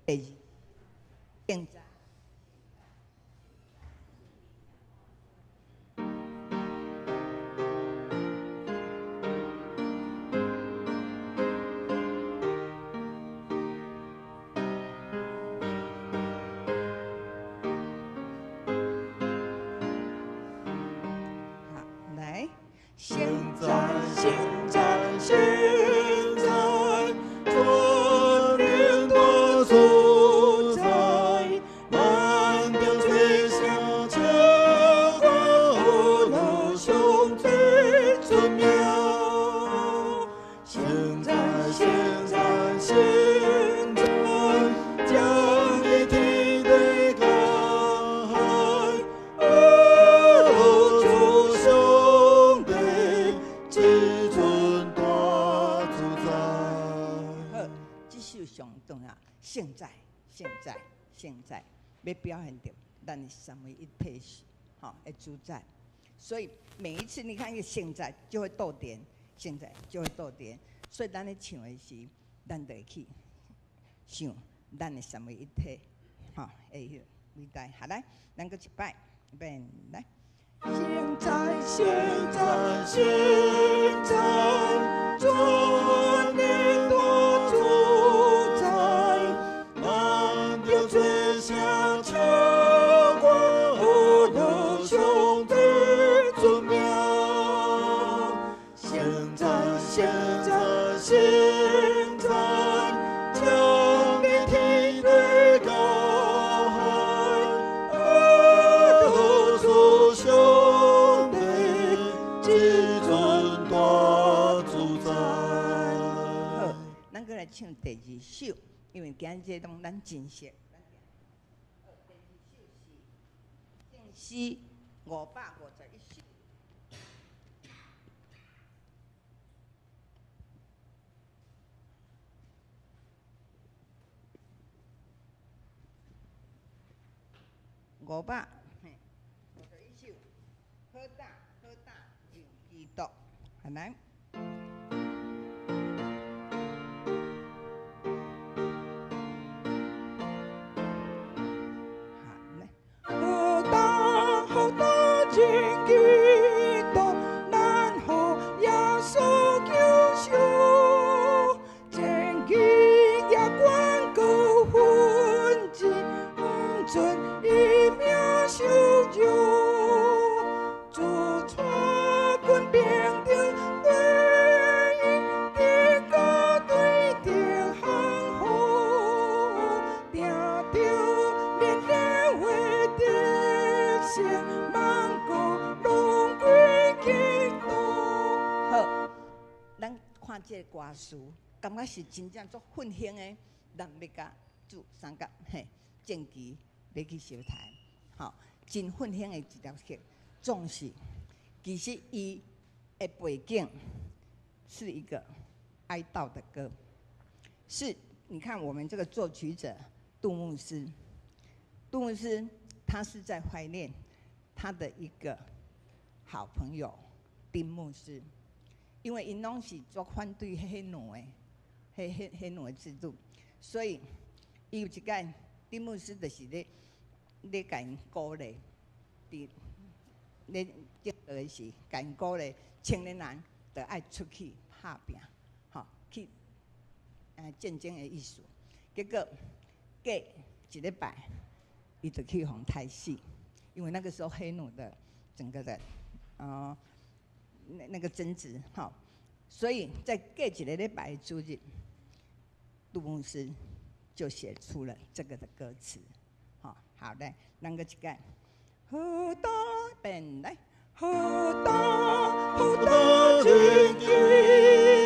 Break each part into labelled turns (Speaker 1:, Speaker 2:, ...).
Speaker 1: 第二，现在。好，来，现在，现在，现在，春天多出在，满天吹响秋光了兄弟春苗。现在，现在，现在，将你提对开，祝兄弟志存大自在。好，这首上重要。现在，现在，现在，要表现到咱的三位一体是，的主宰。所以每一次你看，现在就会逗点，现在就会逗点。所以咱咧唱的时，咱就会去想咱的三位一体，会伟大。好来，咱搁一摆，变来。现在，现在，现在，春天多出在，满天吹响秋光了兄弟春苗。现在，现在，现在，将你提对高海，祝兄弟志存大自在。好，咱搁来唱第二首，因为今日这拢咱真熟。第二首是正诗551首。551首，好大好大有基督，好来。好大好大真基督，咱予耶稣救赎，前期也关顾分子，准一命受救，主带军兵定对敌个对敌行好，定着面连为敌性，万国拢归基督。好，咱看这个歌词，感觉是真正足愤兴的，咱要甲主三角正旗。要去烧台，真愤兴的一条曲，总是其实伊的背景是一个哀悼的歌，是你看我们这个作曲者杜牧师，他是在怀念他的一个好朋友丁牧师，因为因拢是做反对黑奴的制度，所以伊有一届丁牧师就是咧甲因鼓励，咧正道的时，甲因鼓励青年人就爱出去打拼，去战争的意思。结果隔一礼拜，伊就去互杀死，因为那个时候黑奴的整个的那个争执，所以在隔一个礼拜的主日，杜牧师就写出了这个的歌词。好嘞，咱个一个，好大变来，好大好大真基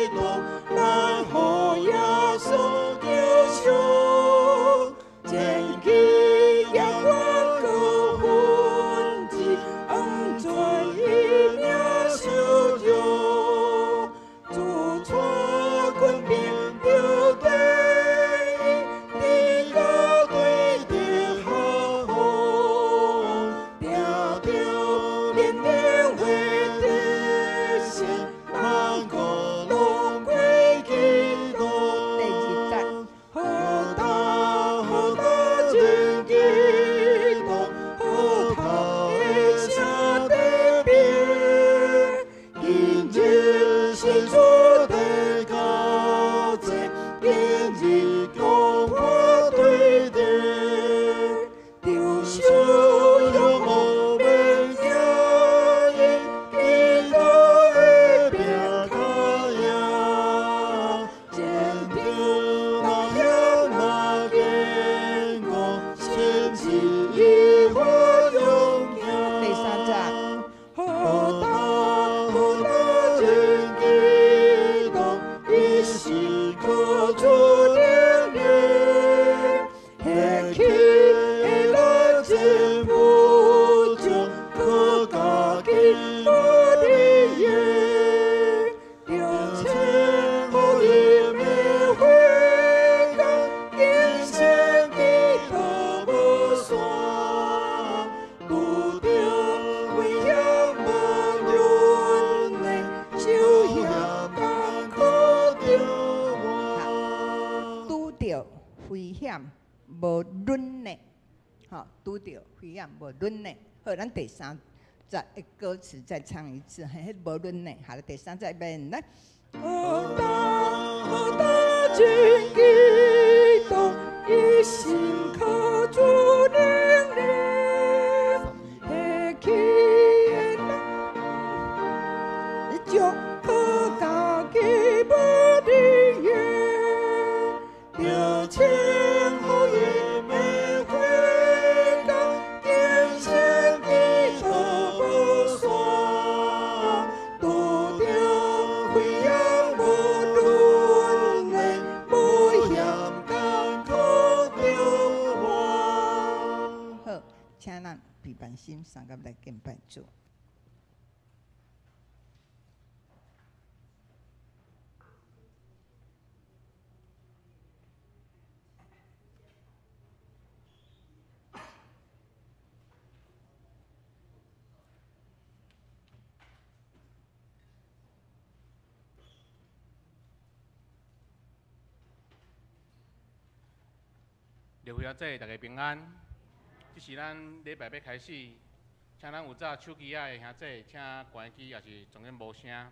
Speaker 1: 督，咱予耶稣救赎，前期也关顾分子，安全一命受救，主带军兵着对敌个对敌行好，定着连连为敌心，万国危险无论的，吼，拄着危险无论的。好，咱第三节的歌词再唱一次，迄无论的。好了，第三节边来。好大真基督，一心靠主灵灵，下起的将可家己无离耶，要请好运的回家，今生的道无山，渡着危险无论的，无险艰苦着我。好，请咱备办心，三个来敬拜主。
Speaker 2: 六会仔大家平安。这是咱礼拜要开始，请咱有早手机仔的兄弟，请关机，也是总然无声。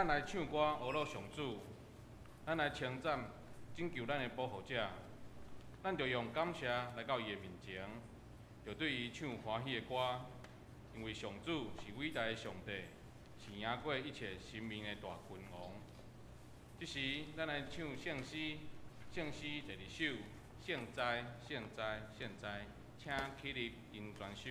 Speaker 2: 咱来唱歌，学乐上主，咱来称赞、拯救咱的保护者，咱就用感谢来到伊的面前，就对伊唱欢喜的歌，因为上主是伟大的上帝，是赢过一切生命的大君王。这时，咱来唱圣诗，圣诗第2首，现在，现在，现在，请起立因全首。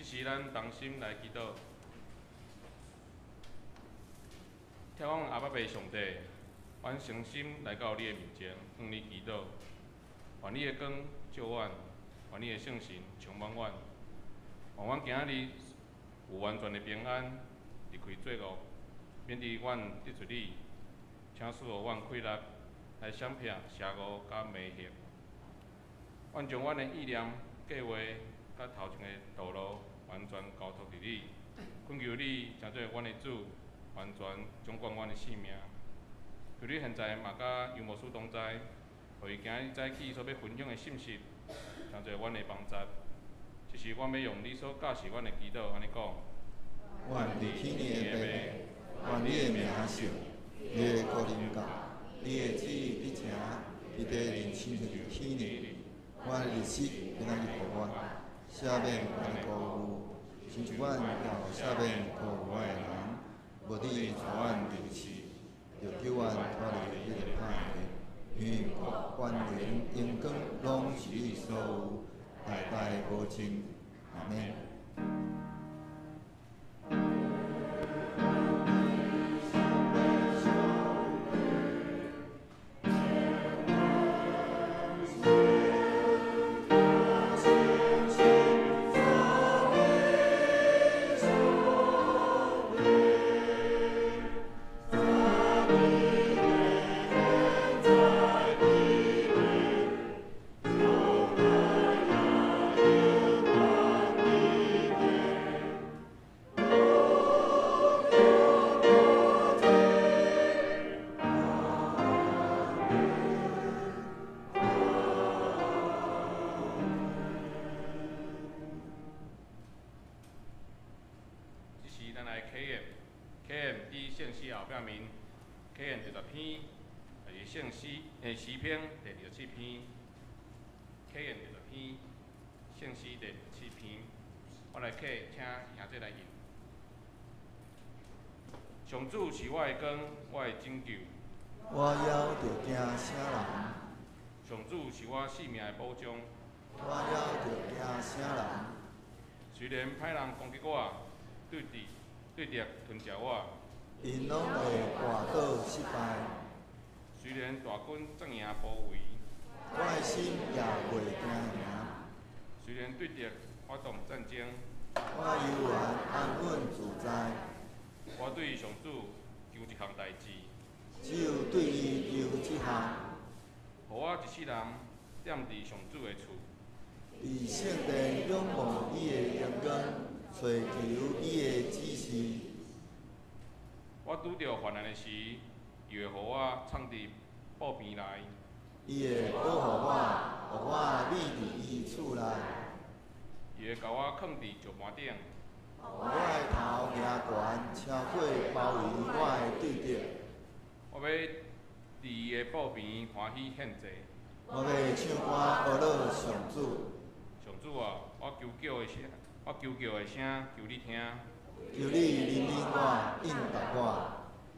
Speaker 2: 是咱同心来祈祷，眺望阿爸爸上帝，阮诚心来到你的面前，向你祈祷，愿你的光照阮，愿你的圣神充满阮，愿阮今日有完全的平安，离开罪恶，免得阮得罪你，请赐予阮气力来闪避邪恶甲迷惑。阮将阮的意念、计划甲头前的道路完全交托伫你，恳求你成做阮的主，完全掌管阮的性命。求你现在嘛甲尤牧师同在，互伊今日早起所要分享的信息，成做阮的帮助。就是阮要用你所教示阮的祈祷，安尼讲。
Speaker 3: 愿伫天年的白，愿你的名圣，你的国临到，你的旨意必成，伫地人亲像天年。阮的日子今仔日互我，赦免阮的过犯，亲像阮也赦免过我的人。无你带阮入试，就救阮脱离迄个歹的。因为国、权、能、荣光，拢是你所有，代代无尽。阿免。圣诗诗篇第17篇，考验第10篇，圣诗第17篇。
Speaker 2: 我来客请兄弟来引。上主是我的光，我的拯救。
Speaker 3: 我还着惊啥人？
Speaker 2: 上主是我性命的保障。
Speaker 3: 我还着惊啥人？
Speaker 2: 虽然歹人攻击我，对敌吞食我，
Speaker 3: 因拢会跋倒失败。
Speaker 2: 虽然大军占赢包围，
Speaker 3: 我的心也袂惊赢。
Speaker 2: 虽然对敌发动战争，
Speaker 3: 我犹原安稳自在。
Speaker 2: 我对上主求一项代志，
Speaker 3: 只有对伊求即项，
Speaker 2: 互我一世人踮伫上主的厝，
Speaker 3: 伫圣殿仰望伊的阳光，找求伊的指示。
Speaker 2: 我拄着患难的时，伊会互我藏伫布边内，
Speaker 3: 伊会保护我，互我匿伫伊厝内。
Speaker 2: 伊会甲我放伫石盘顶，
Speaker 3: 我的头行悬，超过包围我的对敌。
Speaker 2: 我要伫伊的布边欢喜献祭。
Speaker 3: 我要唱歌学乐上主。
Speaker 2: 上主啊，我求叫的声求你听。
Speaker 3: 求你怜悯我，应答我。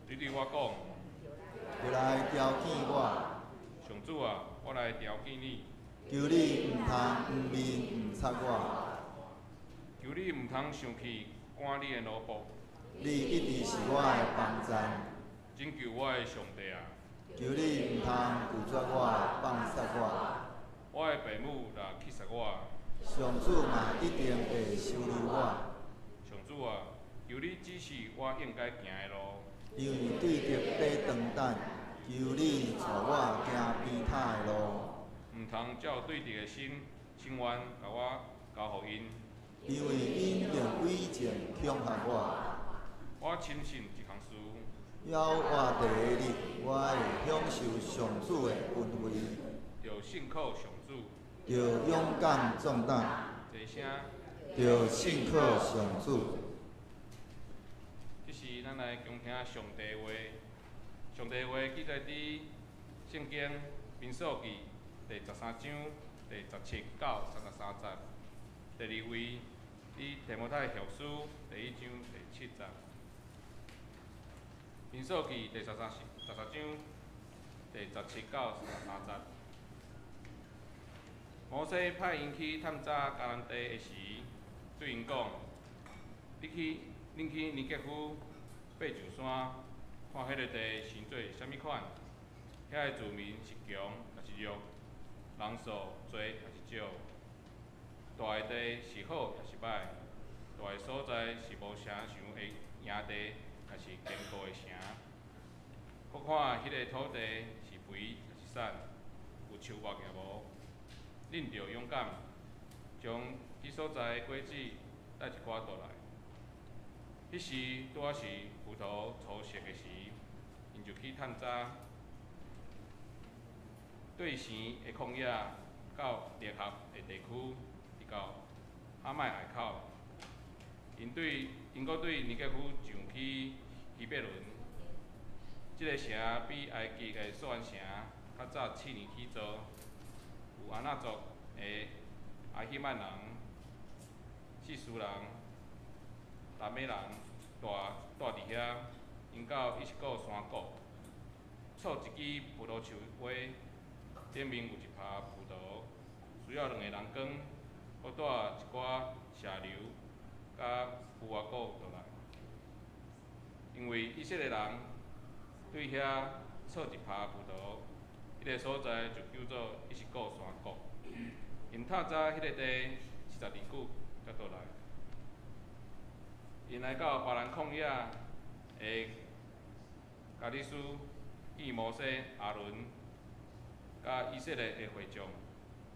Speaker 2: 你对我讲，
Speaker 3: 就来调侃我。
Speaker 2: 上主啊，我来调侃你。
Speaker 3: 求你毋通毋面毋插我。
Speaker 2: 求你毋通生气赶你的奴仆，
Speaker 3: 你一直是我的帮赞。
Speaker 2: 拯救我的上帝啊！
Speaker 3: 求你毋通拒绝我，放杀我。
Speaker 2: 我的父母若气杀我，
Speaker 3: 上主嘛一定会收留我。
Speaker 2: 上主啊，求你指示我应该行的路，
Speaker 3: 因为对敌在长等，求你带我行边塔的路。
Speaker 2: 毋通照对敌的心愿甲我交互因。
Speaker 3: 因为因用伪证恐吓我。
Speaker 2: 我深信一项事，
Speaker 3: 要活第一日，我会享受上主的恩惠，
Speaker 2: 要信靠上主，
Speaker 3: 要勇敢壮胆，
Speaker 2: 一声。
Speaker 3: 要信靠上主。
Speaker 2: 这是咱来恭听上帝话。上帝话记载伫圣经民数记第13章第17到33节。第二位伫提摩太后书第1章第7节。民数记第13章第17到33节。摩西派因去探查迦南地的时，对因讲：恁去尼结夫爬上山，看迄个地生做啥物款？遐个住民是强还是弱？人数多还是少？大个地是好还是歹？大个所在是无城墙的营地，还是坚固的城？搁看迄个土地是肥还是瘦？有树木也无？恁着勇敢，将迄所在的果子带一寡倒来。迄时拄啊是葡萄初熟的时，因就去探查对城的旷野到联合的地区，直到哈麦隘口。因搁对尼结夫上去希伯伦，即个城比埃及的索安城较早7年起造，有阿纳族的阿希曼人、士斯人、达美人住伫遐，因到伊是个山谷，错一支葡萄树花，顶面有一耙葡萄，需要2个人工，搁带一寡石榴甲乌瓦果倒来。因为以色列人对遐错一耙葡萄，迄个所在就叫做伊是个山谷。因探查迄个地42久才倒来。因来到巴兰旷野的加利斯，见摩西、阿伦，甲以色列的会众，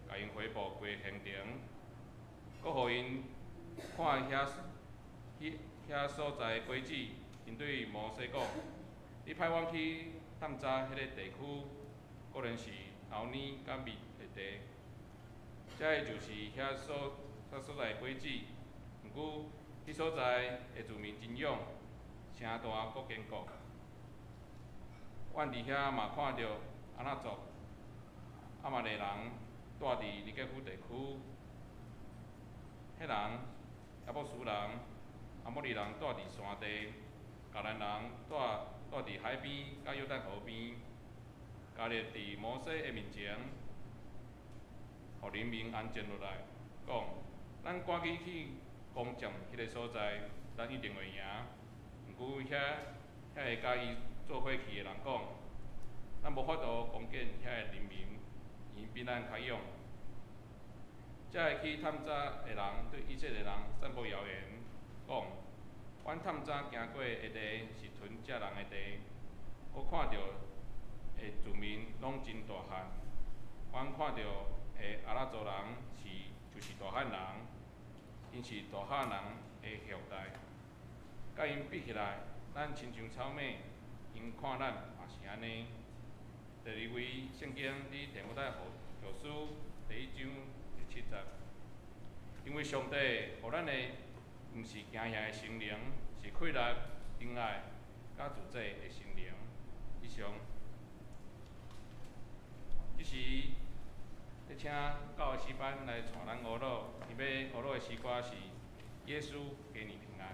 Speaker 2: 甲因回报规行程，搁互因看遐所在的果子。因对摩西讲：你派阮去探查迄个地区，果然是牛奶甲蜜的地。遮个就是遐所在的果子，毋过迄所在的住民真勇，城大搁坚固。阮伫遐嘛看到阿纳族、阿玛利人住伫尼结夫地区，迄人亚伯斯人、阿摩利人住伫山地，迦南人住伫海边，甲约旦河边。加列伫摩西的面前，互人民安静落来，讲：咱赶紧去攻占迄个所在，咱一定会赢。毋过遐会甲伊做伙去的人讲，咱无法度攻击遐个人民，因比咱较勇。才会去探查的人对以色列人散布谣言，讲：阮探查行过的地是屯遮人的地，我看到的住民拢真大汉。阮看到的阿拉族人就是大汉人，因是大汉人的后代。甲因比起来，咱亲像草莓，因看咱也是安尼。第二位圣经伫提摩太后书第1章第7节，因为上帝予咱的毋是惊吓的心灵，是快乐、恩爱、甲自制的心灵。以上，即时要请教会诗班来带咱学老，伊要学老的诗歌是《耶稣给你平安》。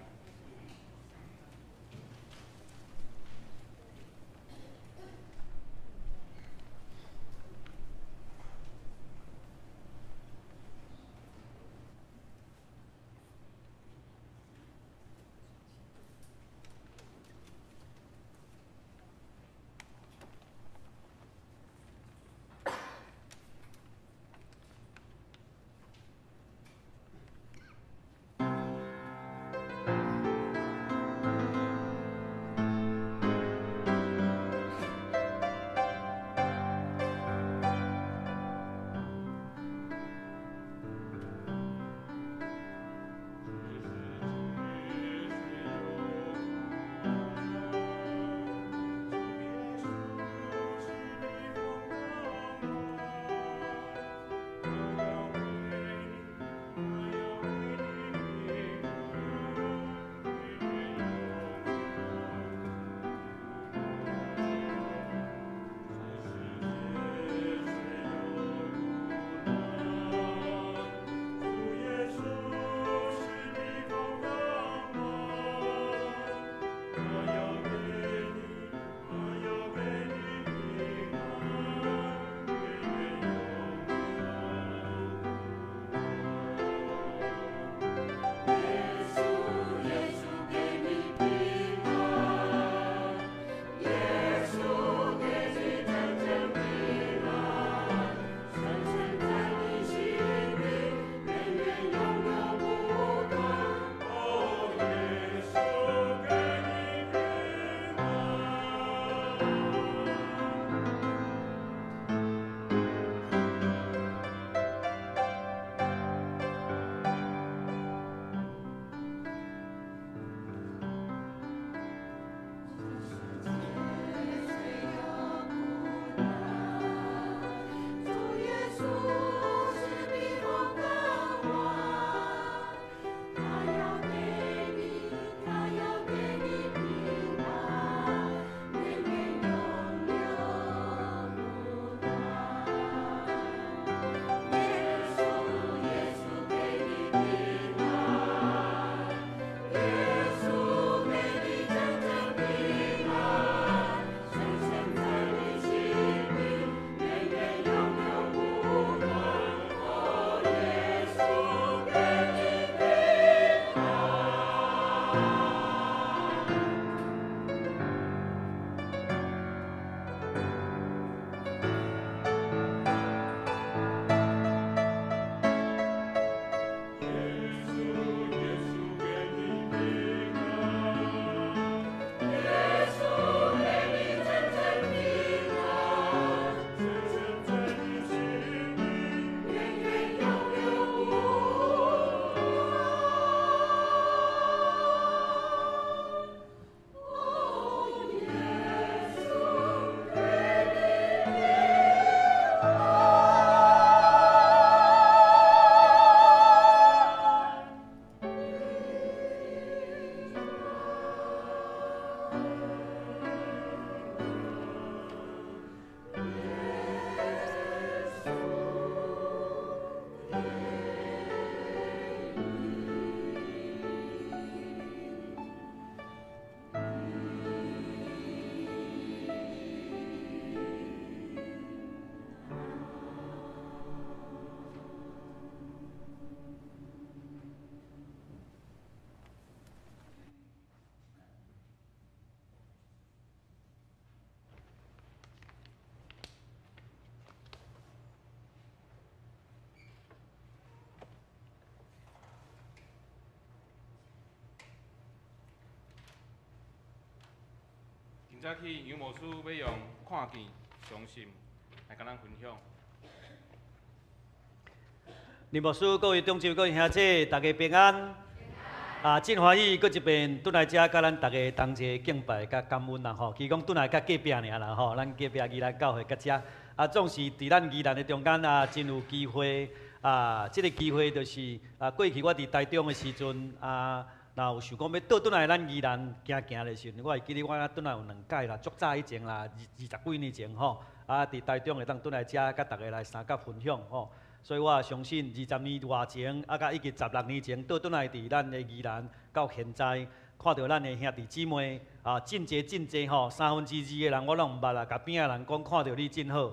Speaker 2: 早起杨牧师要用看见、相信来跟咱分享。
Speaker 4: 林牧师、各位同志、各位兄姐，大家平安。真欢喜，搁一遍转来遮，甲咱大家同齐敬拜、甲感恩啦吼。其讲转来甲隔壁尔啦吼，咱隔壁宜兰教会甲遮。总是伫咱宜兰的中间真有机会。这个机会就是过去我伫台中的时阵若有想讲要倒转来咱宜兰行行的时阵，我会记得我转来有2届啦，足早以前啦，20几年前吼，伫台中会当转来遮，甲大家来相甲分享吼。所以我也相信20年外前，甲已经16年前倒转来伫咱的宜兰，到现在看到咱的兄弟姊妹真济吼，2分之2的人我拢毋捌啦，甲边仔人讲看到你真好。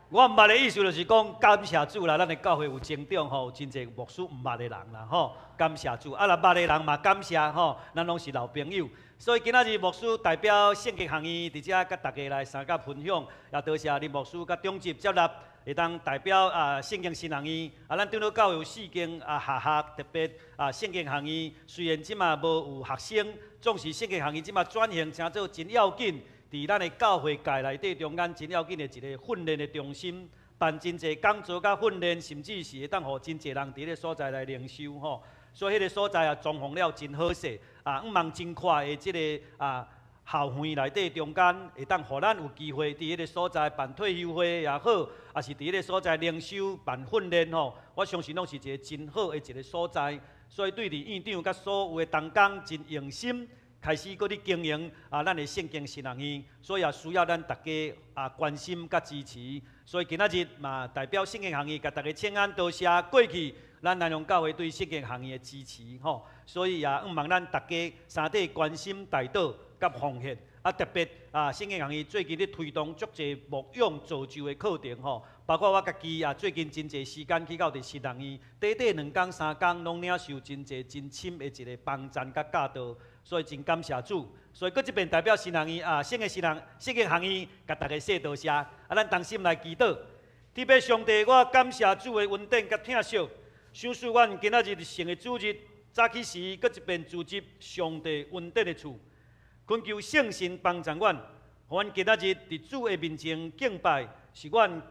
Speaker 4: 我毋捌的意思就是讲，感谢主啦，咱的教会有成长吼，有真侪牧师毋捌的人啦吼，感谢主。若捌的人嘛感谢吼，咱拢是老朋友。所以今仔日牧师代表圣经学院伫遮甲大家来相甲分享，也多谢林牧师甲中集接纳，会当代表圣经新学院。咱对到教会有4间学，特别圣经学院虽然即马无有学生，总是圣经学院即马转型成做真要紧。伫咱的教会界内底中间真要紧的一个训练的中心，办真侪讲座甲训练，甚至是会当互真侪人伫个所在来领受吼。所以迄个所在装潢了真好势，毋茫真快的即个校园内底中间会当互咱有机会伫迄个所在办退休会也好，也是伫迄个所在领受办训练吼。我相信拢是一个真好的一个所在，所以对伫院长甲所有的同工真用心。开始搁伫经营咱的圣经新学院，所以也需要咱大家关心甲支持。所以今仔日嘛，代表圣经学院，甲大家请安，多谢过去咱南洋教会对圣经学院的支持吼。所以也毋望咱大家三地关心代祷甲奉献。特别圣经学院最近咧推动足侪牧养造就的课程吼，包括我家己最近真侪时间去到伫新学院，短2天3天，拢领受真侪真深的一个帮赞甲教导。所以真感谢主，所以搁一遍代表新学院圣经学院，甲大家说多谢。咱同心来祈祷，特别上帝，我感谢主的恩典甲疼惜，想使阮今仔日成的主日，早起时搁一遍组织上帝恩典的厝，恳求圣神帮助阮，互阮今仔日伫主的面前敬拜，是阮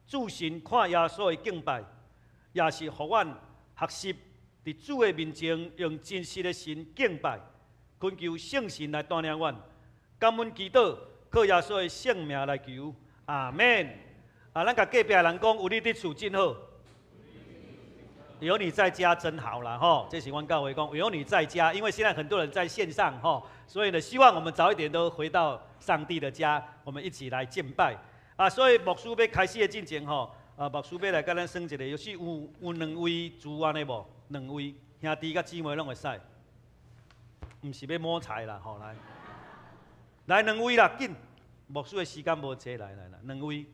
Speaker 4: 主神看耶稣的敬拜，也是互阮学习伫主的面前用真实的心敬拜。恳求圣神来带领阮，感恩祈祷，靠耶稣的圣名来求，阿门。咱甲隔壁人讲，有你伫厝真好，有你在家真好啦吼。这是阮教会讲，有你在家，因为现在很多人在线上吼，所以呢，希望我们早一点都回到上帝的家，我们一起来敬拜。所以牧师要开始的进前吼，牧师要来甲咱算一个，有时有2位主安的无？2位兄弟甲姊妹拢会使。毋是要摸菜啦，吼来2位啦，紧！牧师的时间无济，来2位。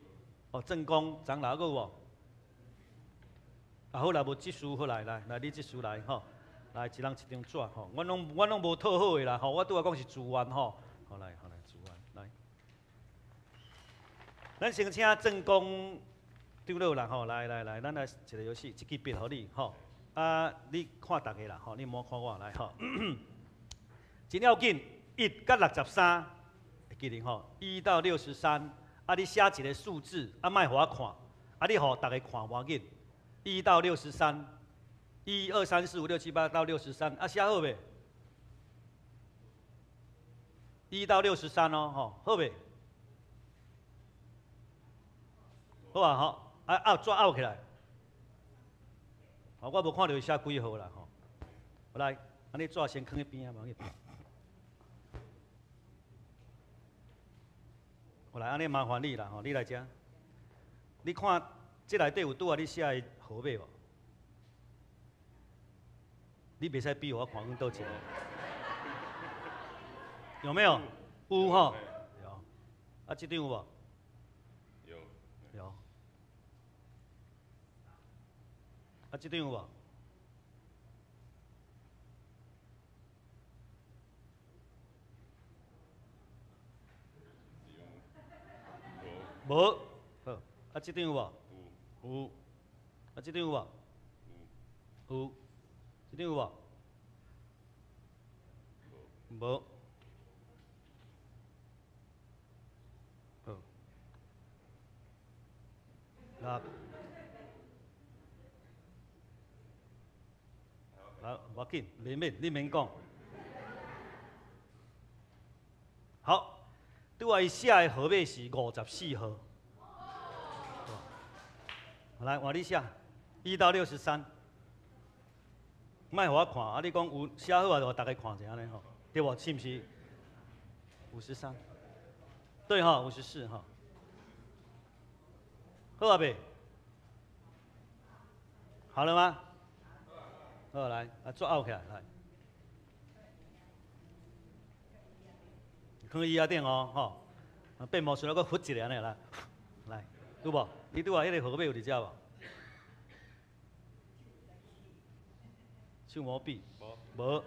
Speaker 4: 正公长老有无？好啦，无即书好来，你即书来吼，来一人一张纸吼，我拢无套好的啦吼，我拄仔讲是自愿吼，好来自愿来。咱先请正公长老啦吼，来，咱来一个游戏，一支笔互你吼，你看大家啦吼，你莫看我来吼。真要紧，1到63，会记得吼，1到63，你写一个数字，莫互我看，你互大家看无要紧。1到63，1、2、3、4、5、6、7、8到63，写好未？1到63哦，吼，好未？好啊，吼，纸拗起来。我无看到写几号啦，吼。来，安尼纸先放喺边啊，无要紧。来，安尼麻烦你啦，吼，你来遮。你看，这内底有拄啊你写的号码无？你袂使比我看阮倒一个。有没有？有吼。有。这张有无？有。这张有无？无，好，这张有无？有。这张有无？有。这张有无？无。6。好，无要紧，你免讲。好，拄仔伊写的号码是54号。来，换你写，1到63。莫互我看，啊！你讲有写好啊，就大家看一下呢吼，对无？是毋是？53，对哈，54哈。好啊未？好了吗？好，来，做拗起来，来。放伊下顶哦，吼，变魔术那个扶一下呢，来，来，有无？你拄啊，迄个号码有伫遮无？手毛笔，无，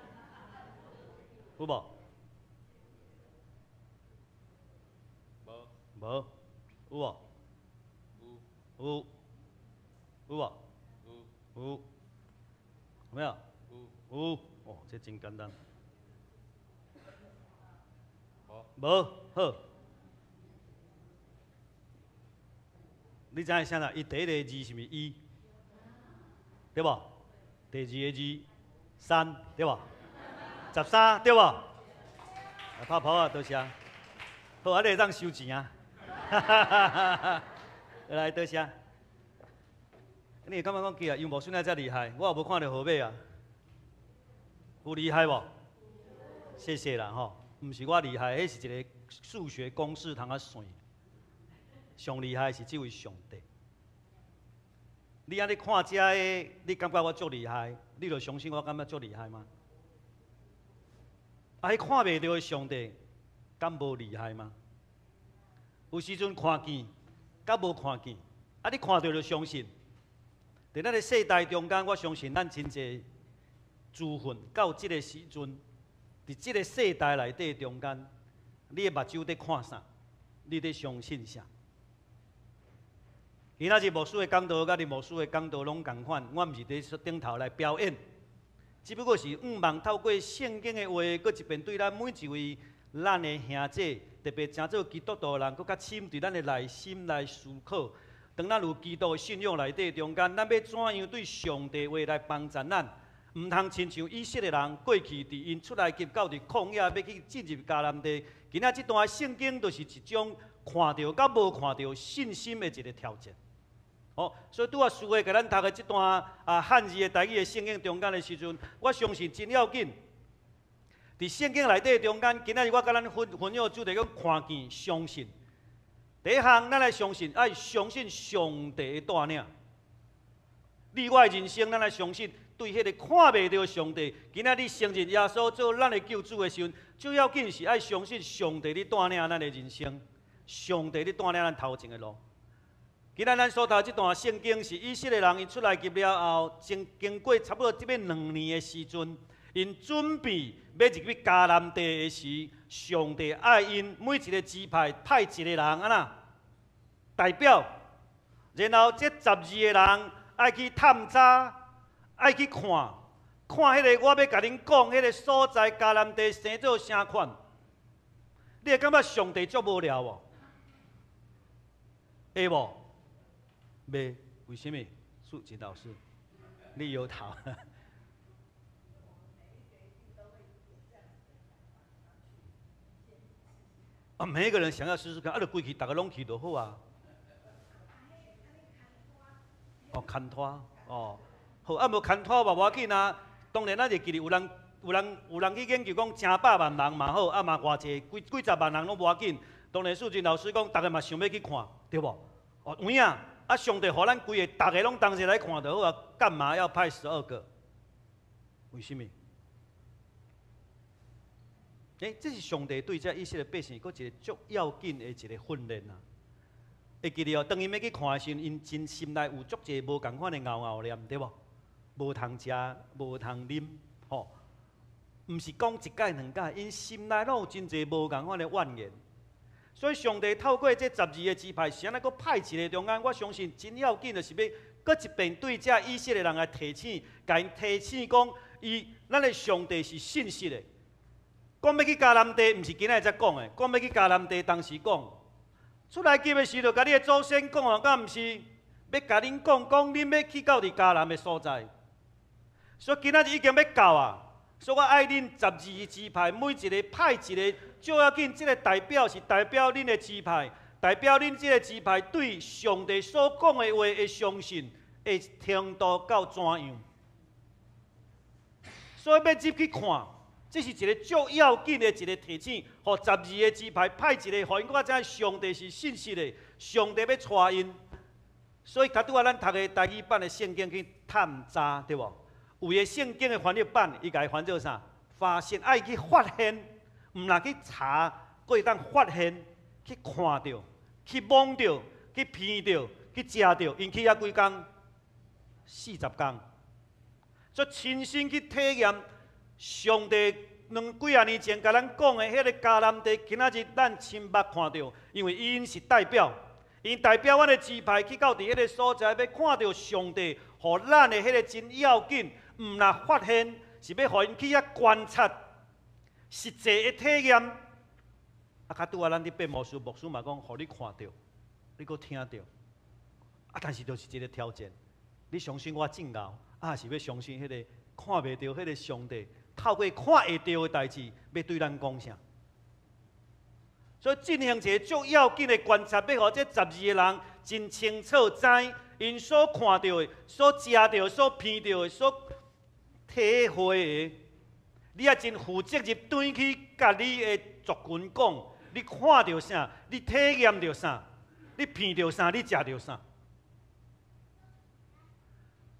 Speaker 4: 有无？无，有无？有，有无？有，有没有？有，哦，这真简单。无，好。你知影啥啦？伊第一个字是毋是一？对无？第二个字3，对无？13，对无？泡泡啊，多谢。好，啊，你会当收钱啊？来，多谢。你会感觉讲奇啊？杨某孙仔遮厉害，我也无看到号码啊。有厉害无？谢谢啦吼，毋是我厉害，迄是一个数学公式通啊算。上厉害是这位上帝。你安尼看遮个，你感觉我足厉害？你就相信我感觉足厉害吗？啊，迄看袂到的上帝，敢无厉害吗？有时阵看见，敢无看见？啊，你看到就相信。在咱个世代中间，我相信咱真侪资份到即个时阵，伫即个世代内底中间，你的目睭在看啥？你在相信啥？今仔日牧师的讲道，甲你牧师的讲道拢共款，我毋是伫顶头来表演，只不过是望透过圣经的话，搁一遍对咱每一位咱的兄姐，特别诚做基督徒的人，搁较深对咱的内心来思考。当咱有基督的信仰内底中间，咱要怎样对上帝话来帮助咱？毋通亲像以色列人过去伫因出来及到伫旷野要去进入迦南地，今仔这段圣经就是一种看到甲无看到信心的一个条件。哦，所以拄啊，师父甲咱读的这段汉字的台语的圣经中间的时阵，我相信真要紧。伫圣经内底中间，今仔日我甲咱分享主题讲看见、相信。第一项，咱来相信，爱相信上帝的带领。你我的人生，咱来相信对迄个看袂到上帝，今仔日承认耶稣做咱的救主的时阵，最要紧是爱相信上帝咧带领咱的人生，上帝咧带领咱头前的路。今仔咱所读这段圣经是以色列人因出来及了后，经过差不多这边2年的时阵，因准备要入去迦南地的时，上帝爱因每一个支派派一个人代表，然后这12个人爱去探查，爱去看迄个我要甲恁讲迄个所在迦南地生做啥款，你会感觉上帝足无聊无？会无？袂，为什么？素锦老师，你有头。啊，每一个人想要试试看，啊，就规去，大家拢去就好啊。哦，牵拖，哦，好，啊，无牵拖嘛，无要紧啊。当然，咱会记得有人去研究讲，成百万人嘛好，啊嘛偌济，几十万人拢无要紧。当然，素锦老师讲，大家嘛想要去看，对无？哦，有影。啊！上帝互咱规个，大家拢同齐来看就好啊。干嘛要派12个？为什么？这是上帝对这以色列百姓，佫一个足要紧的一个训练啊。会记得哦，当因要去看的时候，因真心内有足济无共款的拗念，对无？无通食，无通啉，吼，毋是讲一届两届，因心内拢有真济无共款的怨言。所以上帝透过这12个支派，是安尼佫派一个中间，我相信真要紧的是要佫一遍对这以色列人来提醒，甲因提醒讲，咱的上帝是信实的。讲要去迦南地，毋是今仔才讲的，讲要去迦南地，当时讲出来记的时候，甲你的祖先讲啊，敢毋是？要甲恁讲，恁要去到伫迦南的所在。所以今仔日已经要到啊！所以我爱恁12个支派，每一个派一个，最要紧，这个代表是代表恁的支派，代表恁这个支派对上帝所讲的话的相信，会程度到怎样？所以要入去看，这是一个最要紧的一个提醒，互12个支派派一个，互因我知上帝是信实的，上帝要带因。所以，甲拄仔咱读的台语版的圣经去探查，对无？有个圣经的翻译版，伊甲伊翻做啥？发现爱去发现，毋若去查，佫会当发现，去看到，去摸到，去闻到，去食到，因去遐几工？40工。所以亲身去体验上帝几啊年前甲咱讲的迄个迦南地，今仔日咱亲目看到，因为因是代表。因代表阮的支派去到伫迄个所在，要看到上帝，互咱的迄个真要紧，毋若发现，是要互因去遐观察，实际的体验。啊，较拄仔咱伫变魔术，牧师嘛讲，互你看到，你阁听到。啊，但是就是一个条件，你相信我正道，啊是要相信迄个看袂到迄个上帝，透过看会到的代志，要对咱讲啥？所以进行一个最要紧的观察，要互这12个人真清楚知因所看到的、所食到、所闻到的、所体会的，你也真负责任转去甲你的族群讲，你看到啥，你体验到啥，你闻到啥，你食到啥。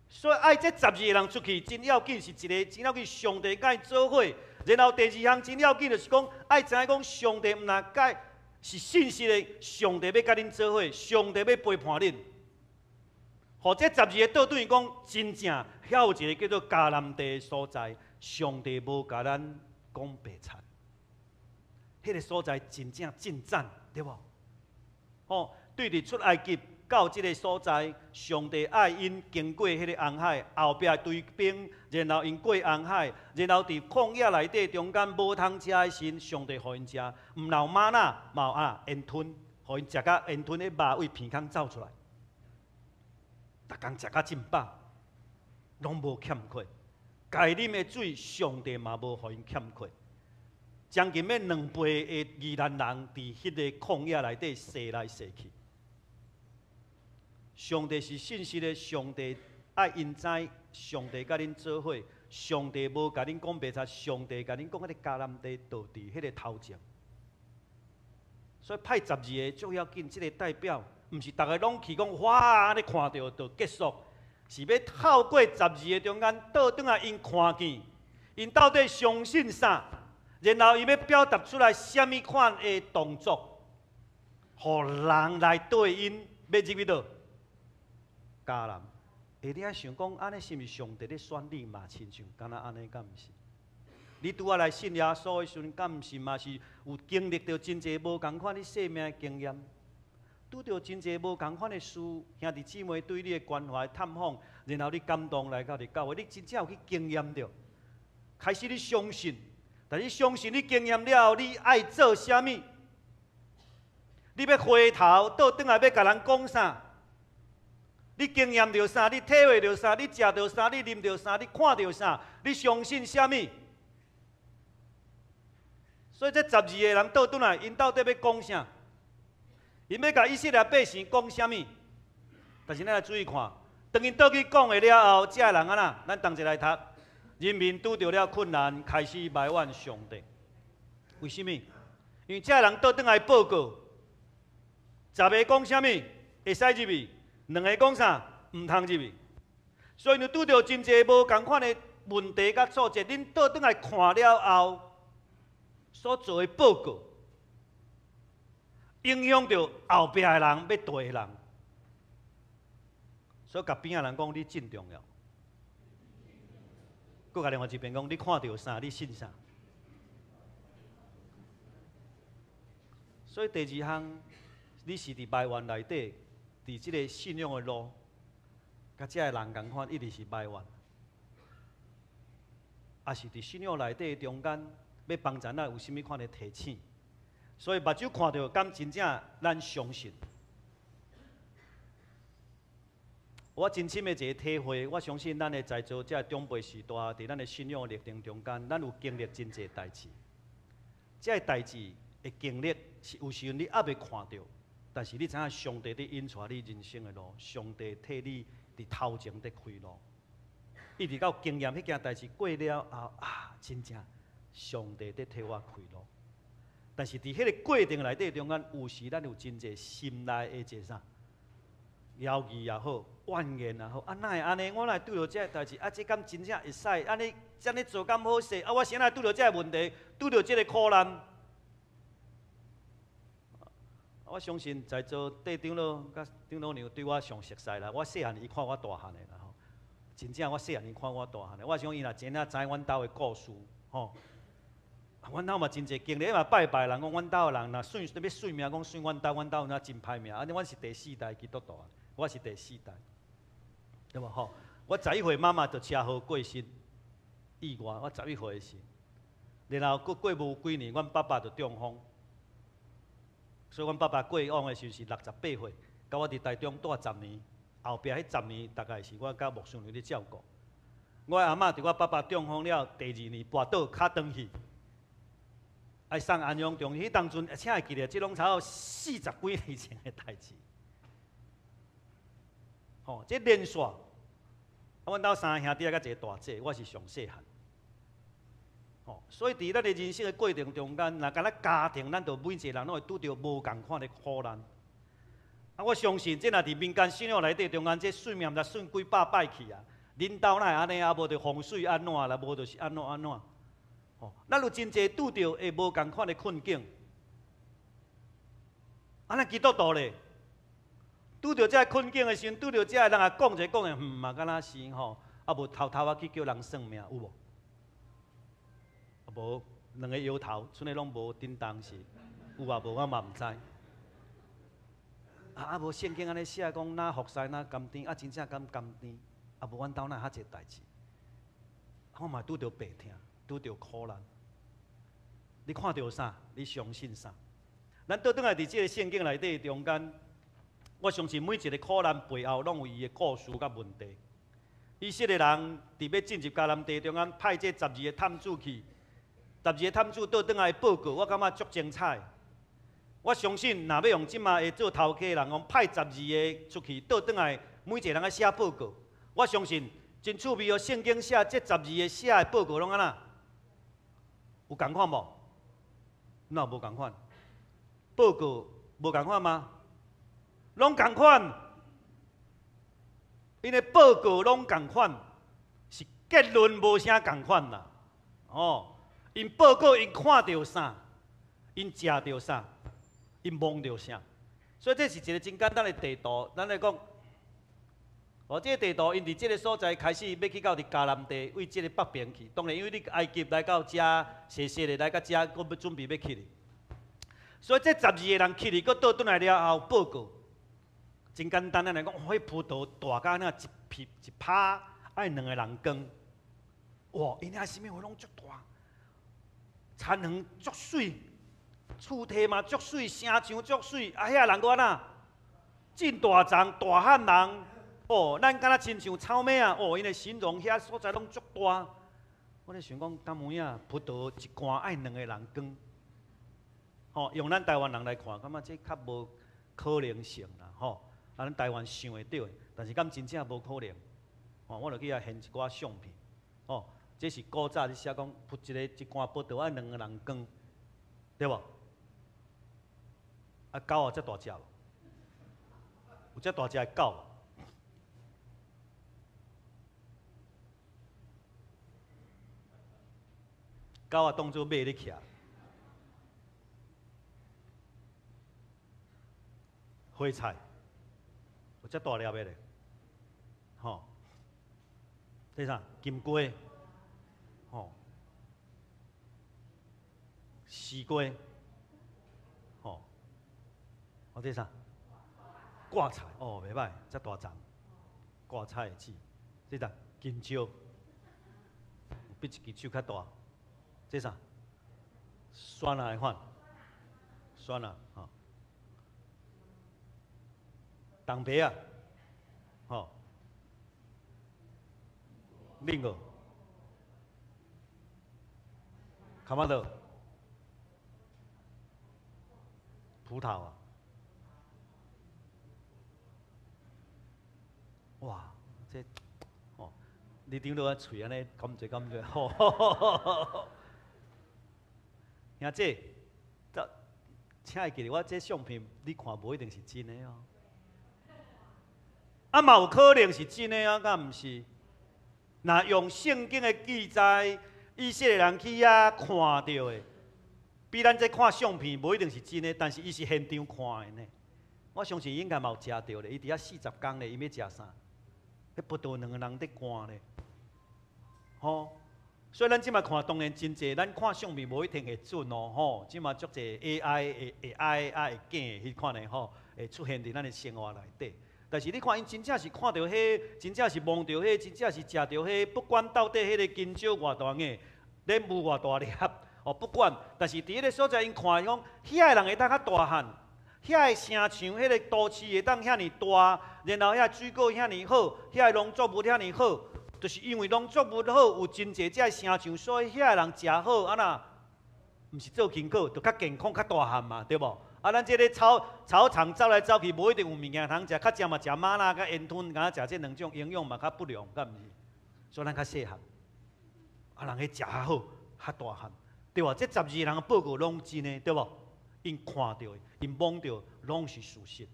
Speaker 4: 所以爱这12个人出去，真要紧是一个真要紧，上帝甲伊做伙。然后第二项真要紧就是讲，爱知影讲上帝毋若甲是信实的，上帝要甲恁做伙，上帝要陪伴恁。或者12个倒转讲，真正遐有一个叫做迦南地的所在，上帝无甲咱讲白惨。迄个所在真正真赞，对无？吼，对伫出埃及到即个所在，上帝爱因经过迄个红海，后壁追兵，然后因过红海，然后伫旷野内底中间无通食的时，上帝互因食，毋留玛纳，嘛有烟吞，互因食甲烟吞的肉为鼻孔走出来，逐工食甲真饱，拢无欠缺。该啉的水，上帝嘛无互因欠缺。将近要2倍的宜兰人伫迄个旷野内底踅来踅去。上帝是信实的，上帝爱因知，上帝甲恁做伙，上帝无甲恁讲白贼，上帝甲恁讲迄个迦南地道伫迄个头前。所以派12个最要紧，即个代表，毋是逐个拢去讲哇，安尼看到就结束，是要透过12个中间倒转来因看见，因到底相信啥，然后伊要表达出来什么款的动作，互人来对因要入去倒。迦南，下底想讲，安尼是毋是上帝咧选你嘛？亲像敢若安尼，敢毋是？你拄仔来信耶稣的时阵，敢毋是嘛？是有经历到真侪无共款的生命经验，拄到真侪无共款的事，兄弟姊妹对你的关怀探访，然后你感动来到你教会，你真正有去经验到，开始你相信，但是相信你经验了后，你爱做啥物？你要回头倒转来要甲人讲啥？你经验到啥？你体会到啥？你食到啥？你啉到啥？你看到啥？你相信啥物？所以这12个人倒转来，因到底要讲啥？因要甲以色列百姓讲啥物？但是咱来注意看，当因倒去讲的了后，这个人安那？咱同齐来读：人民拄到了困难，开始埋怨上帝。为什么？因为这个人倒转来报告，10个讲啥物？会使入去。2个讲啥？毋通入去，所以你拄到真侪无共款的问题甲挫折，恁倒转来看了后所做的报告，影响到后壁的人要对的人，所以甲边仔人讲你真重要。搁甲另外一边讲，你看到啥？你信啥？所以第2项，你是伫埋怨内底。伫即个信仰的路，甲遮个人共款，一直是埋怨，也是伫信仰内底中间，要帮咱有甚物款的提醒。所以目睭看到，敢真正咱相信。我真深的一个体会，我相信咱的在座这长辈时代，伫咱的信仰历程中间，咱有经历真侪代志。这代志的经历是有时你还未看到，但是你知影上帝伫引带你人生的路，上帝替你伫头前伫开路。一直到经验迄件代志过了后真正上帝伫替我开路。但是伫迄个过程内底中间，有时咱有真侪心内的一个啥？妖异也好，怨言也好，哪会安尼？我哪会拄到这代志？这敢真正会使？安尼这样做敢好势？我先来拄到这个问题，拄到这个苦难。我相信在座地长老甲长老娘对我上熟悉啦。我细汉伊看我大汉的啦吼，真正我细汉伊看我大汉的。我想伊若真正知阮兜的故事吼。阮兜嘛真侪经历，嘛拜拜人讲阮兜的人若算要算命，讲算阮兜有哪真歹命。安尼阮是第4代基督徒，我是第4代，对无吼？我11岁妈妈就车祸过身，意外。我11岁时，然后过无几年，阮爸爸就中风，所以阮爸爸过往的时候是68岁，甲我伫台中住10年，后壁迄10年大概是我甲牧师娘咧照顾。我阿嬷伫我爸爸中风了第2年跋倒脚转去。爱送安阳中，迄当阵，请会记得，即拢差不多40几年前的代志。吼，这连续，阮兜3个兄弟甲一个大姐，我是上细汉。吼，所以伫咱的人生的过程中间，若敢若家庭，咱着每一个人拢会拄着无共款的苦难。我相信，这若伫民间信仰内底中间，这算命毋知算几百摆去啊！恁兜哪会安尼啊？无着风水安怎啦？无就是安怎？哦，咱有真侪拄着会无共款的困境。咱基督徒咧，拄着这困境的时阵，拄着这人啊讲者讲的，嘛敢若是吼，无偷偷去叫人算命有无？无2个摇头，剩的拢无叮当是，有啊无我嘛毋知。无圣经安尼写讲，哪服侍哪甘甜，真正甘甜，无阮兜哪遐济代志，我嘛拄着病痛。拄着苦难，你看到啥？你相信啥？咱倒转来伫即个圣经内底中间，我相信每一个苦难背后，拢有伊的故事甲问题。以色列人伫要进入迦南地中间，派这12个探子去，12个探子倒转来报告，我感觉足精彩。我相信，若要用即马会做头家的人，讲派12个出去，倒转来每一个人来写报告。我相信真趣味哦，圣经写这12个写的报告拢安那？有共款无？哪有无共款？报告无共款吗？拢共款。因为报告拢共款，是结论无啥共款啦。哦，因报告因看到啥，因食到啥，因摸到啥。所以这是一个真简单的地图。咱来讲。这个地图，因伫这个所在开始要去到伫迦南地，为这个北边去。当然，因为你埃及来到遮，细细的来到遮，佫要准备要去哩。所以这12个人去哩，佫倒转来了后报告，真简单，咱来讲，迄葡萄大甲那一拍，爱2个人耕。哇，因遐啥物花拢足大，田园足水，厝体嘛足水，城墙足水，遐人佫安那？真大丛，大汉人。哦，咱敢若亲像草莓啊！哦，因的形容遐所在拢足大。我咧想讲，敢有影葡萄一竿爱2个人耕。吼，用咱台湾人来看，感觉这较无可能性啦。吼，咱台湾想会到的，但是敢真正无可能。吼，我著去遐现一寡相片。哦，这是古早咧写讲，一竿葡萄爱2个人耕，对无？狗啊，遮大只无？有遮大只的狗。狗啊，当作马咧徛，花菜有遮大粒的咧，吼，这啥？金龟，吼，西瓜，吼，这啥？挂菜，哦，袂歹，遮大丛，挂菜的籽，这啥？金蕉，比一支手较大。这啥？酸啊，款，酸啊，吼，东北啊，吼，另个，看嘛的，葡萄啊，哇，这哦，你顶到啊嘴安尼，感觉，吼，兄姐，请会记得我这相片，你看无一定是真的哦。啊，嘛有可能是真的啊，敢毋是？那用圣经的记载，以色列人去遐看到的，比咱这看相片无一定是真的，但是伊是现场看的呢。我相信应该嘛有食到咧，伊伫遐40天咧，伊要食啥？迄葡萄两个人伫赶咧，吼。所以咱即摆看当然真济，咱看相片无一定会准哦，吼。即摆足济 AI 会见迄款的吼，会出现伫咱的生活内底。但是你看，因真正是看到迄，真正是摸到迄，真正是食到迄，不管到底迄个金蕉偌大个，莲雾偌大粒，哦不管。但是伫迄个所在，因看讲，遐个人会当较大汉，遐个城墙，迄个都市会当遐尼大，然后遐水果遐尼好，遐个农作物遐尼好，就是因为农作物好，有真济遮城墙，所以遐个人食好，啊那，毋是做勤苦，就较健康、较大汉嘛，对无？啊，咱这个草场走来走去，无一定有物件通食，较食嘛食玛纳甲烟吞，敢食这两种营养嘛较不良，敢毋是？所以咱较细汉，啊人去食较好，较大汉，对吧？这12人的报告拢真的，对无？因看到的，因摸到，拢是事实。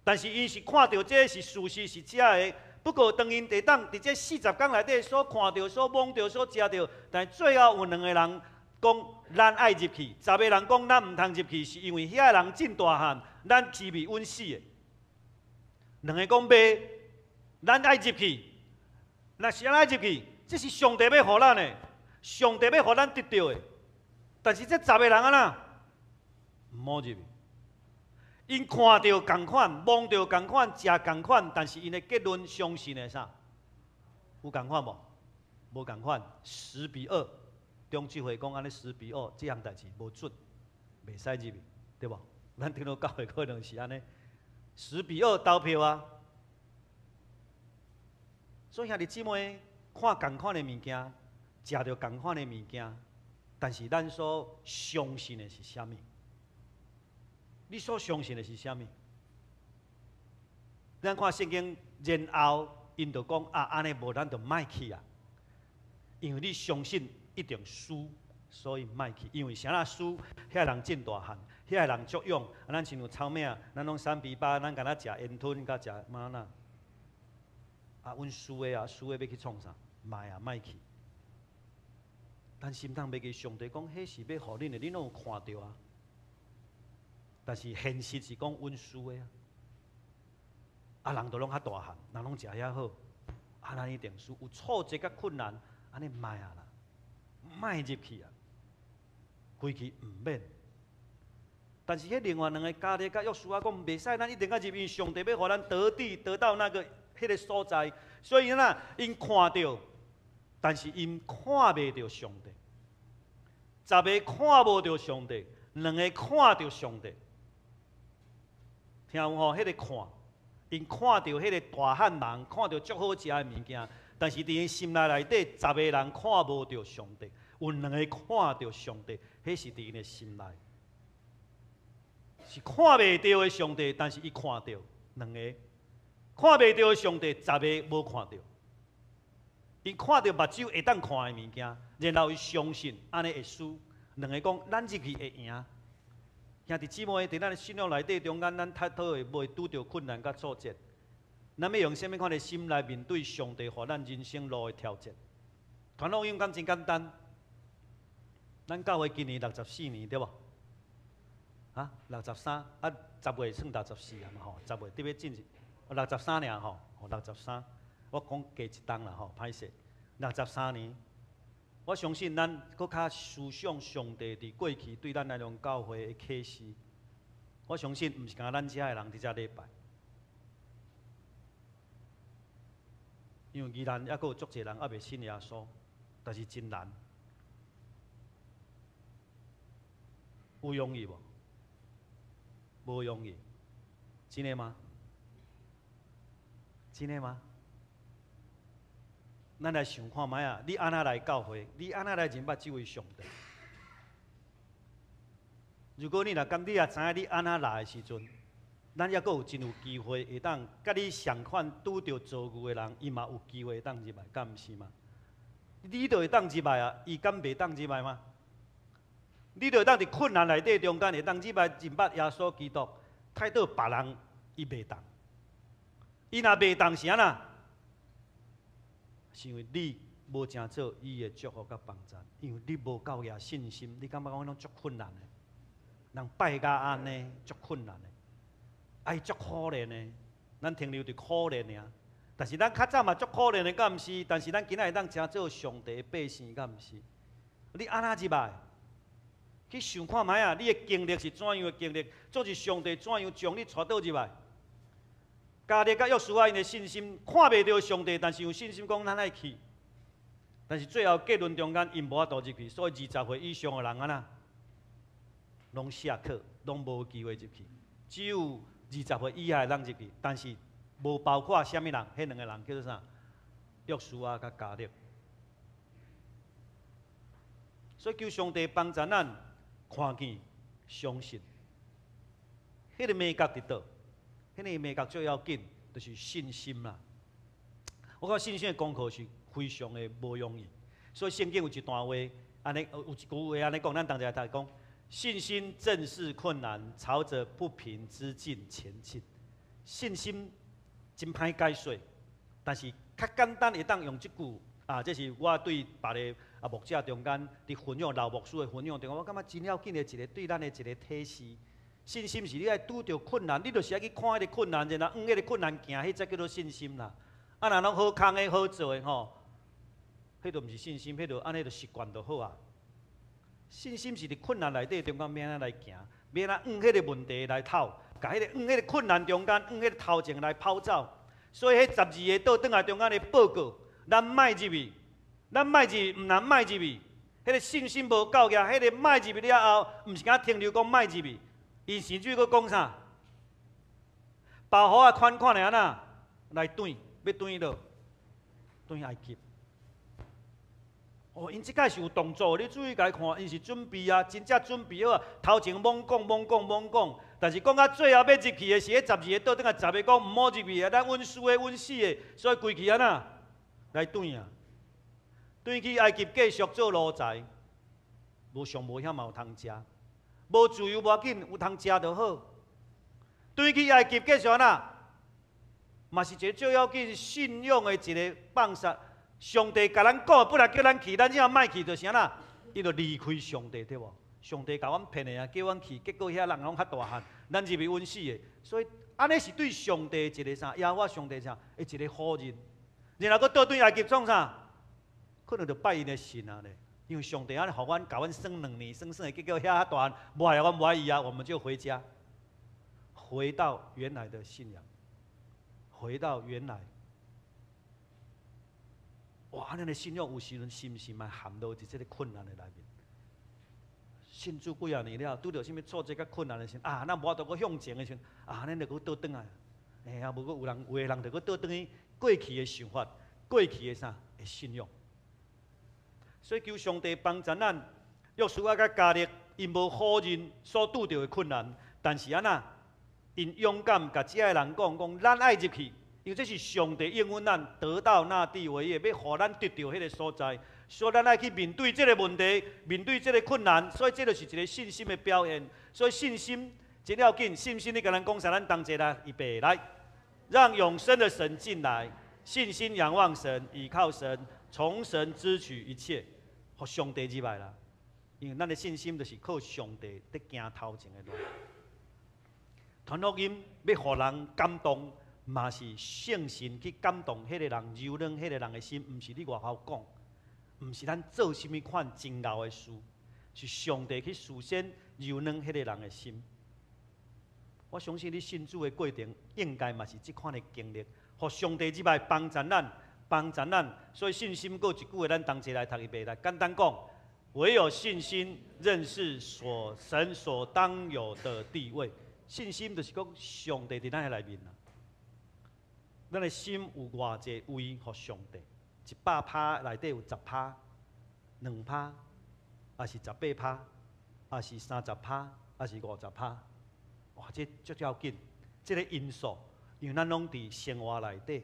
Speaker 4: 但是因是看到这是事实是假的，不过当因地当伫这40天内底所看到、所摸到、所食到，但最后有2个人。讲咱爱入去，10个人讲咱毋通入去，是因为遐个人真大汉，咱气味稳死的。2个讲袂，咱爱入去，若是安爱入去，这是上帝要互咱的，上帝要互咱得到的。但是这10个人安那，毋好入去。因看到共款，摸到共款，食共款，但是因的结论相信的啥？有共款无？无共款，10:2。中纪会讲安尼10:2，这项代志无准，袂使入去，对无？咱听到教会可能是安尼，10:2投票啊。所以兄弟姊妹看共款的物件，食到共款的物件，但是咱所相信的是啥物？你所相信的是啥物？咱看圣经，然后因就讲啊，安尼无咱就莫去啊，因为你相信。一定输，所以莫去。因为啥啦输，遐人真大汉，遐人足勇。啊，咱亲像草蜢啊，咱拢3:8，咱敢若食烟吞，甲食玛纳。啊，阮输的啊，输的要去创啥？莫去。但心通要给上帝讲，迄是要互恁的，恁拢有看到啊。但是现实是讲阮输的啊。啊，人都拢较大汉，人拢食遐好，啊，咱一定输。有挫折甲困难，安尼莫啊啦。莫入去啊！回去毋免。但是迄另外2个加勒甲约书亚讲袂使，咱一定要入去。上帝要互咱得地，得到那个迄个所在。所以呐，因看到，但是因看袂到上帝。10个看无到上帝，2个看到上帝。听有吼？迄个看，因看到迄个大汉人，看到足好食的物件。但是伫因心内底，10个人看无到上帝，有2个看到上帝，迄是伫因的心内，是看袂到的上帝，但是伊看到2个，看袂到的上帝，10个无看到，因看到目睭会当看的物件，然后伊相信安尼会输，2个讲咱入去会赢。兄弟姊妹，伫咱的信仰内底中间，咱探讨的袂拄着困难甲挫折。咱要用什么款的心来面对上帝互咱人生路的挑战？传福音讲真简单，咱教会今年64年对无？啊，63啊，10月算64啊嘛吼，10月特别进63年吼，63，我讲加一档啦吼，歹势，63年，我相信咱搁较思想上帝伫过去对咱来种教会的启示，我相信毋是干咱遮的人伫遮礼拜。因为依然还佫有足侪人还未信耶稣，但是真难，有容易无？无容易，真的吗？真的吗？咱来想看卖啊，你安那来教会？你安那来认捌这位上帝？如果你若讲你也知影你安那来的时阵，咱还阁有真有机会会当甲你相款拄着遭遇的人，伊嘛有机会当入来，敢毋是吗？你就会当入来啊，伊敢袂当入来吗？你就会当伫困难内底中间会当入来认捌耶稣基督，太倒别人伊袂当。伊若袂当是安那？是因为你无正做伊的祝福甲帮助，因为你无够也信心，你感觉讲拢足困难的，人拜甲安尼足困难的，哎足可怜的，咱停留伫可怜尔。但是咱较早嘛足可怜的，敢毋是？但是咱今仔会当正做上帝的百姓，敢毋是？你安那入来？去想看卖啊！你的经历是怎样的经历？做是上帝怎样将你带倒入来？加勒甲约书亚因的信心看袂到上帝，但是有信心讲咱爱去。但是最后结论中间因无法度入去，所以20岁以上的人安那，拢下课，拢无机会入去。只有20岁以下的人入去，但是无包括什么人？迄两个人叫做啥？约书亚甲加勒。所以求上帝帮助咱。看见、相信，迄个美角伫倒？迄个美角最要紧，就是信心啦。我讲信心的功课是非常的无容易，所以圣经有一段话，安尼有一句话安尼讲，咱同齐来读讲：信心正是困难，朝着不平之境前进。信心真歹解说，但是较简单会当用即句啊，这是我对别个。牧者中间伫分享老牧师的分享中间，我感觉真要紧的一个对咱的一个提示。信心是你爱拄着困难，你就是爱去看迄个困难，然后迄个困难行，迄才叫做信心啦。啊，若拢好空的好做的吼，迄都毋是信心，迄就安尼就习惯就好啊。信心是伫困难内底中间免安来行，免安迄个问题来透，甲迄个迄个困难中间迄个头前来跑走。所以迄12个倒转来中间的报告，咱莫入去。咱莫入，毋通莫入去。迄个信心无够个，迄个莫入去了后，毋是敢停留讲莫入去。伊甚至佫讲啥？包好啊，款款的安那来转，要转落，转埃及。哦，因即摆是有动作，你注意甲伊看，因是准备啊，真正准备好啊。头前猛讲，但是讲到最后要入去的是迄12个倒转来10个讲毋好入去啊，咱稳输的、稳死的，所以规去安那来转啊。转去埃及继续做奴才，无上无险嘛有通食，无自由无要紧，有通食就好。转去埃及继续安那，嘛是一个最要紧信仰的一个放杀。上帝甲咱讲，本来叫咱去，咱只要莫去，就是安那，伊就离开上帝，对无？上帝甲阮骗的啊，叫阮去，结果遐人拢较大汉，咱入去稳死的。所以安尼是对上帝一个啥？耶和华上帝啥？的一个好人。然后佫倒转埃及创啥？可能就拜因的神啊咧，因为上帝安尼互阮甲阮生2年，生的，结果遐大汉无爱阮无爱伊啊，我们就回家，回到原来的信仰，回到原来。哇，安尼的信仰有时阵是毋是嘛陷入伫即个困难的内面？信主几啊年了，拄着啥物挫折甲困难的时候，啊，咱无法度搁向前的时候，啊，咱就搁倒转来，哎呀，无搁有人的人就搁倒转去过去的想法，过去的啥的信仰。所以求上帝帮助咱，约书亚甲加勒因无好人所拄着的困难，但是安那因勇敢甲遮个人讲，咱爱入去，因为这是上帝应允咱得到那地为业，要互咱得到迄个所在，所以咱爱去面对这个问题，面对这个困难，所以这就是一个信心的表现。所以信心真要紧，信心你甲咱讲啥？咱同齐来预备来，让永生的神进来，信心仰望神，倚靠神，从神支取一切。互上帝入来啦，因为咱的信心就是靠上帝在行头前的路。传福音要互人感动，嘛是圣神去感动迄个人，柔软迄个人的心，毋是你外口讲，毋是咱做甚物款真牛的事，是上帝去事先柔软迄个人的心。我相信你信主的过程，应该嘛是即款的经历，互上帝入来帮助咱。帮助咱，所以信心过一句话，咱同齐来读一遍来。简单讲，唯有信心认识神所当有的地位。信心就是讲上帝伫咱的内面啦。咱的心有偌济位互上帝， 100%内底有10%、2%，还是18%，还是30%，还是50%？哇，这足要紧，这个因素，因为咱拢伫生活内底，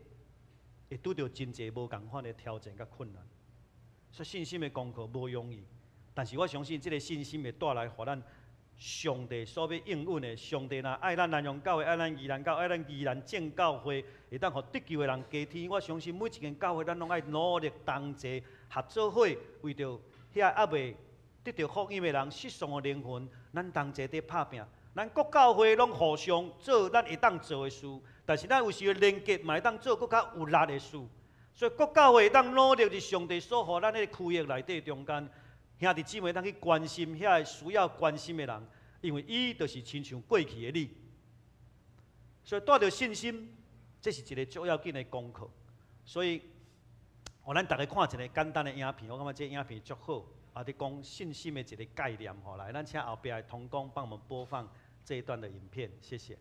Speaker 4: 会拄到真侪无共款的挑战甲困难，所以信心的功课无容易。但是我相信，这个信心会带来，互咱上帝所要应允的。上帝若爱咱南洋教会，爱咱宜兰教会，爱咱宜兰正教会，会当互得救的人加添。我相信每一间教会，咱拢爱努力同齐合作伙，为着遐还未得到福音的人、失丧的灵魂，咱同齐伫拍拼。咱各教会拢互相做咱会当做的事，但是咱有时候连结嘛会当做更较有力的事。所以各教会会当努力伫上帝所予咱的区域内底中间。兄弟姊妹，当去关心遐需要关心的人，因为伊就是亲像过去的你。所以带着信心，这是一个最要紧的功课。所以，互咱大家看一个简单的影片，我感觉这影片足好，也伫讲信心的一个概念。好来，咱请后壁的同工帮我们播放这一段的影片，谢谢。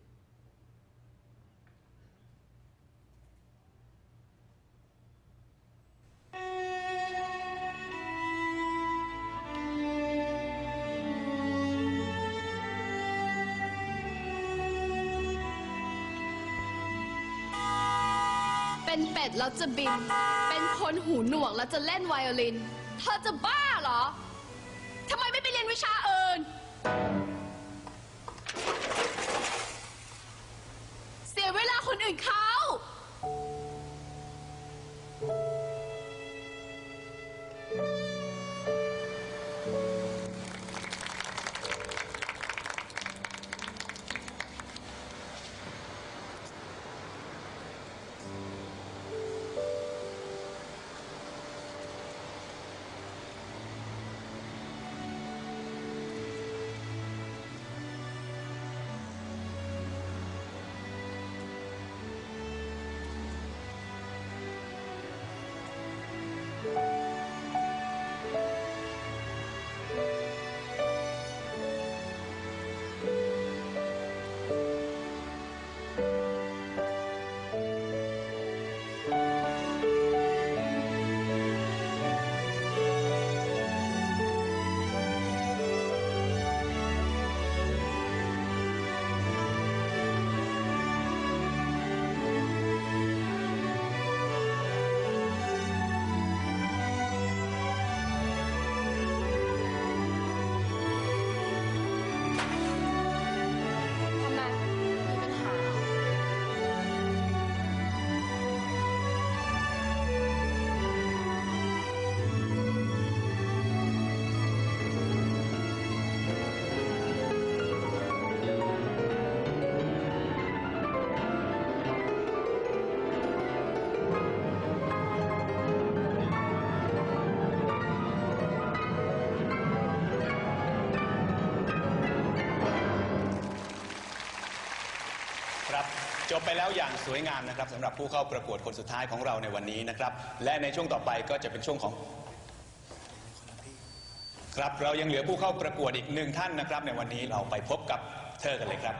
Speaker 5: เป็นเป็ดแล้วจะบิน เป็นคนหูหนวกแล้วจะเล่นไวโอลิน เธอจะบ้าเหรอ ทำไมไม่ไปเรียนวิชาอื่น เสียเวลาคนอื่นเขา
Speaker 6: จบไปแล้วอย่างสวยงามนะครับสำหรับผู้เข้าประกวดคนสุดท้ายของเราในวันนี้นะครับและในช่วงต่อไปก็จะเป็นช่วงของครับเรายังเหลือผู้เข้าประกวดอีก1ท่านนะครับในวันนี้เราไปพบกับเธอกันเลยครับ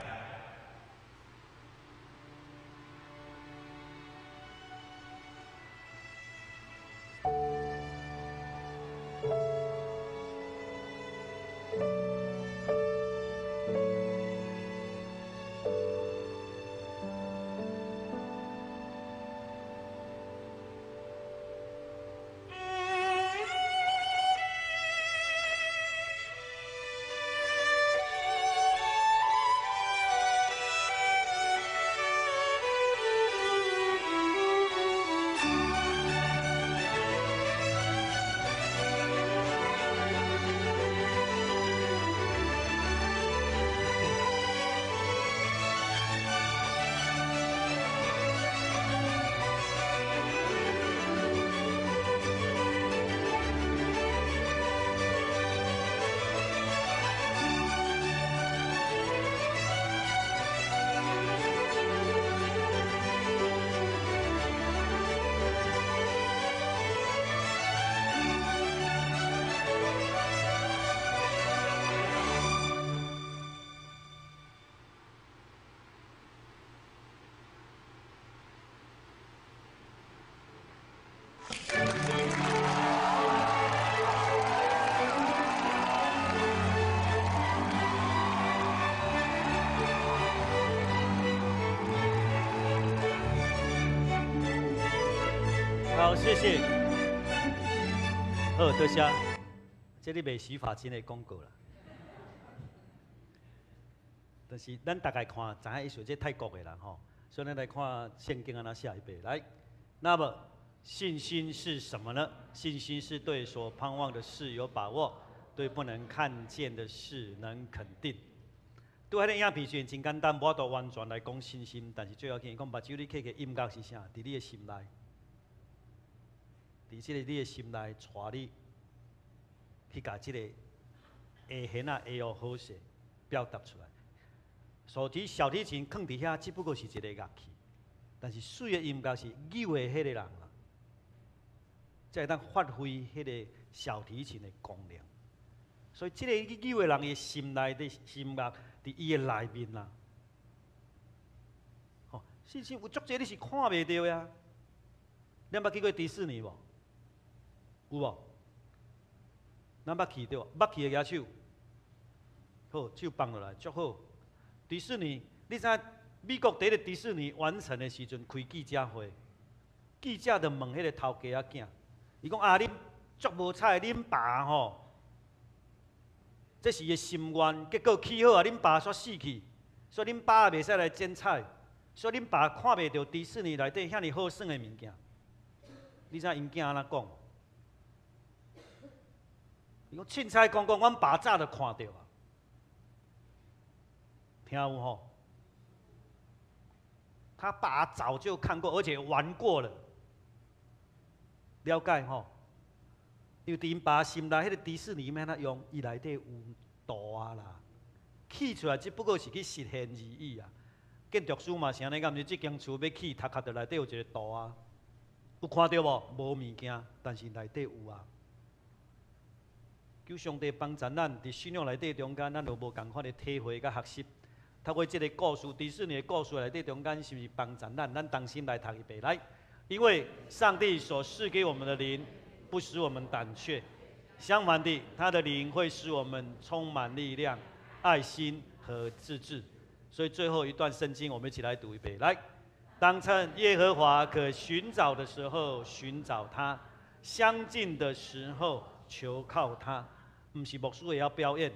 Speaker 4: 好，谢谢。好，多谢。这里卖洗发精的广告啦。但是咱大概看，知影伊是这泰国的人吼，所以咱来看圣经安那写一遍来。那么信心是什么呢？信心是对所盼望的事有把握，对不能看见的事能肯定。对迄个影片虽然真简单，无都完全来讲信心，但是最后见伊讲，目睭你刻个音乐是啥？伫你的心内，伫即个你的心内，带你去甲即个下弦啊、下哦好势表达出来。小提琴放伫遐，只不过是一个乐器，但是水的音乐是扭的迄个人啦，才会当发挥迄个小提琴的功能。所以，即个扭的人的心内的心乐，伫伊的内面啦。哦，信心有足侪你是看袂到呀。你捌去过迪士尼无？有无？咱捌去对无？捌去的举手。好，手放落来，足好。迪士尼，你知影美国第一个迪士尼完成的时阵开记者会，记者就问迄个头家仔囝，伊讲啊，恁足无彩，恁爸吼，这是伊的心愿，结果起好啊，恁爸煞死去，所以恁爸也袂使来剪彩，所以恁爸看袂到迪士尼内底遐尼好耍的物件。你知影因囝安怎讲？伊讲凊彩讲，阮爸早就看到啊。听有吼？他爸早就看过，而且玩过了，了解吼？因为伫因爸心内，迄个迪士尼免哪用，伊内底有图啊啦，起出来只不过是去实现而已啊。建筑师嘛是安尼，敢毋是？即间厝要起，头壳着内底有一个图啊，有看到无？无物件，但是内底有啊。求上帝帮助咱伫信仰内底中间，咱就无共款的体会甲学习。透过这个故事，迪士尼的故事内底中间，是不是帮助咱？咱当心来读一遍来。因为上帝所赐给我们的灵，不使我们胆怯，相反的，他的灵会使我们充满力量、爱心和自制。所以最后一段圣经，我们一起来读一遍来。当趁耶和华可寻找的时候寻找他，相近的时候求靠他。不是牧师会晓表演，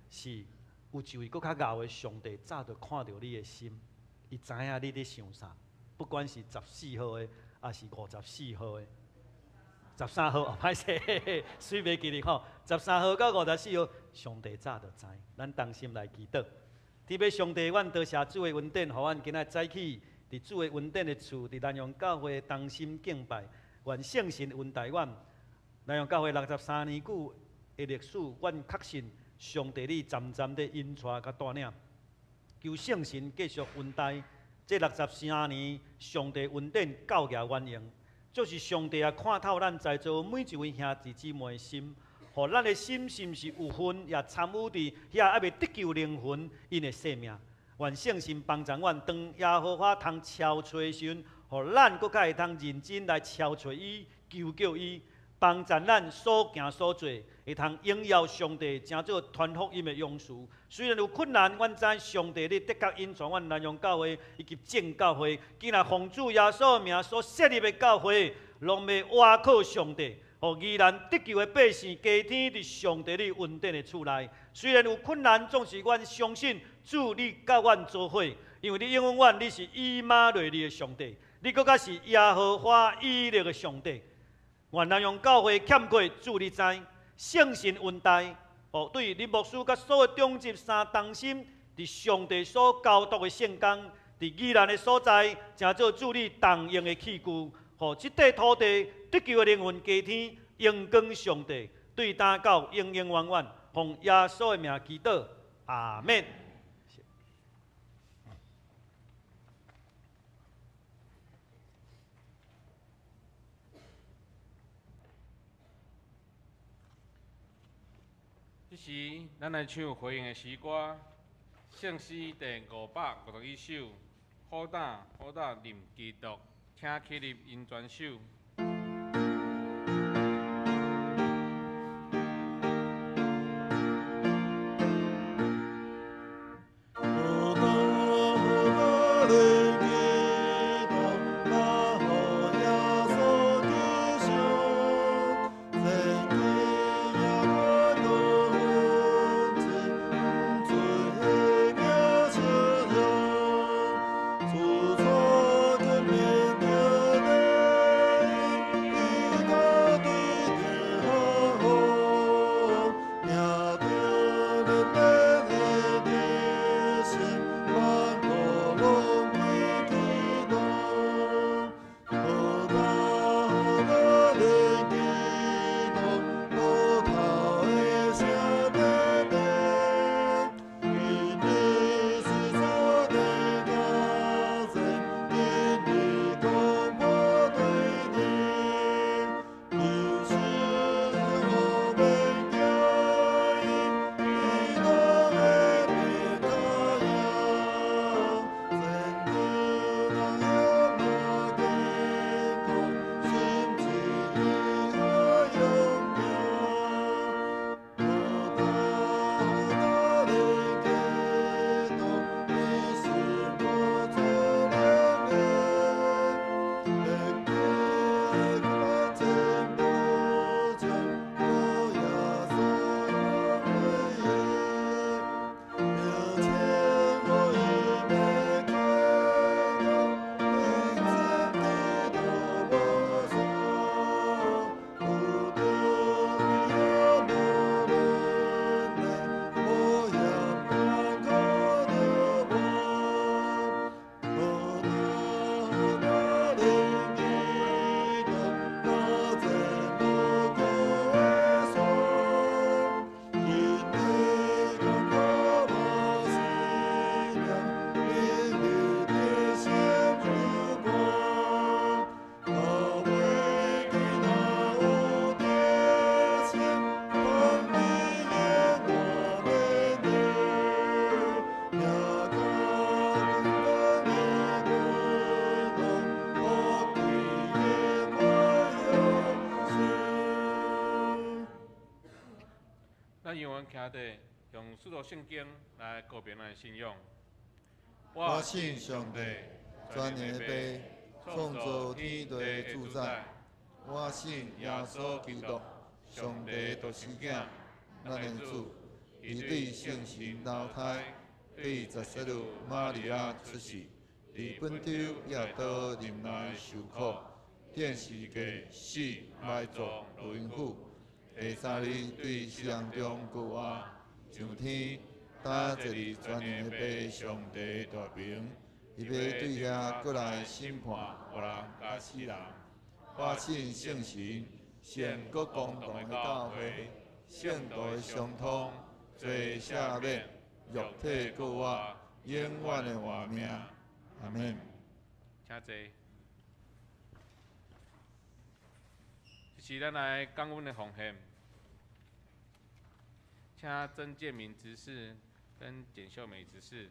Speaker 4: 是。有一位搁较敖的上帝，早就看到你的心，伊知影你伫想啥。不管是14号的，还是54号的，13号哦，歹势，水袂记哩吼。13号到54号，上帝早就知，咱当心来祈祷。特别上帝，阮多谢主的恩典，互阮今仔早起伫主的恩典的厝，伫南阳教会当心敬拜，愿圣神恩待阮。南阳教会63年久的历史，阮确信。上帝，你渐渐地引带甲带领，求圣神继续恩待这63年，上帝恩典教业完成，就是上帝也看透咱在座每一位兄弟姊妹的心，互咱的心是毋是有份，也参与伫遐还未得救灵魂因的生命。愿圣神帮助阮，当耶和华通敲吹时，互咱搁较会通认真来敲吹伊、求救伊。帮助咱所行所做，会通荣耀上帝，成做传福音的勇士。虽然有困难，阮知上帝你的确引传阮南阳教会以及正教会，今日奉主耶稣名所设立的教会，拢要倚靠上帝，互依然得救的百姓，加添伫上帝你恩典的厝内。虽然有困难，总是阮相信主你甲阮做伙，因为你应允阮，你是以马内利的上帝，你搁较是耶和华以勒的上帝。愿南阳教会欠过主你知，圣神恩待，对林牧师甲所有中级三同心，伫上帝所交托的圣工，伫宜兰的所在，成做主你同用的器具，互即块土地得救的灵魂加添，荣光上帝，对大教永永远远，奉耶稣的名祈祷，阿免。
Speaker 2: 这时，咱来唱回应的诗歌，圣诗第551首，好胆好胆念基督，请起立因转手。咱永远徛伫用使徒圣经来告别咱的信仰。
Speaker 3: 我信上帝，全能的爸，创造天地的主宰。我信耶稣基督，上帝独生子，咱的主，伊对圣神投胎，对十色女玛利亚出世，伫本州亚岛林内受苦，殿时过死，埋葬落阴府。第三日对死人中复活，上天，打坐伫全能的爸上帝大名，伊要对遐过来审判活人甲死人。我信圣神，圣国公堂的教会，圣道的相通，罪赦免，肉体救活，永远的活命。阿门。
Speaker 2: 请坐。这是咱来感恩的奉献，请曾建明执事跟简秀美执事。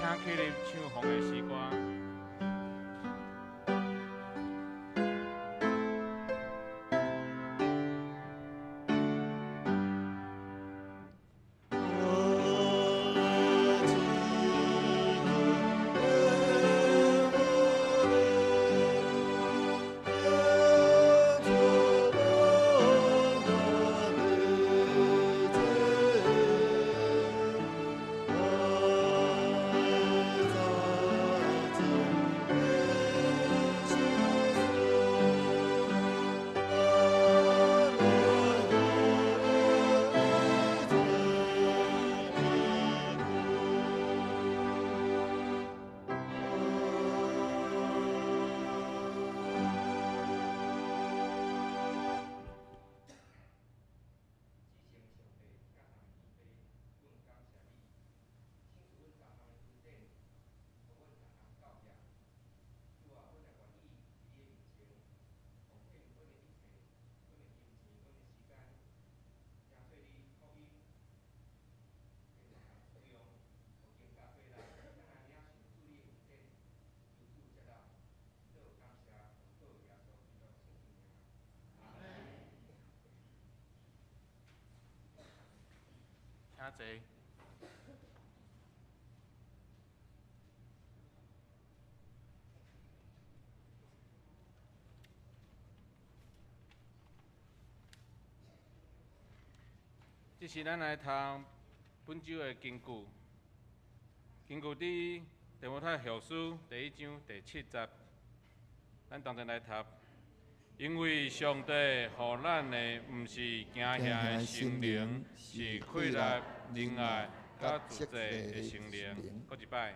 Speaker 2: 请起立唱红的诗歌。请坐。这是咱来读本周的经句，经句伫提摩太后书第1章第7节，咱同齐来读。因为上帝予咱的毋是惊吓的心灵，是快乐、仁爱、甲自制的心灵。搁一摆，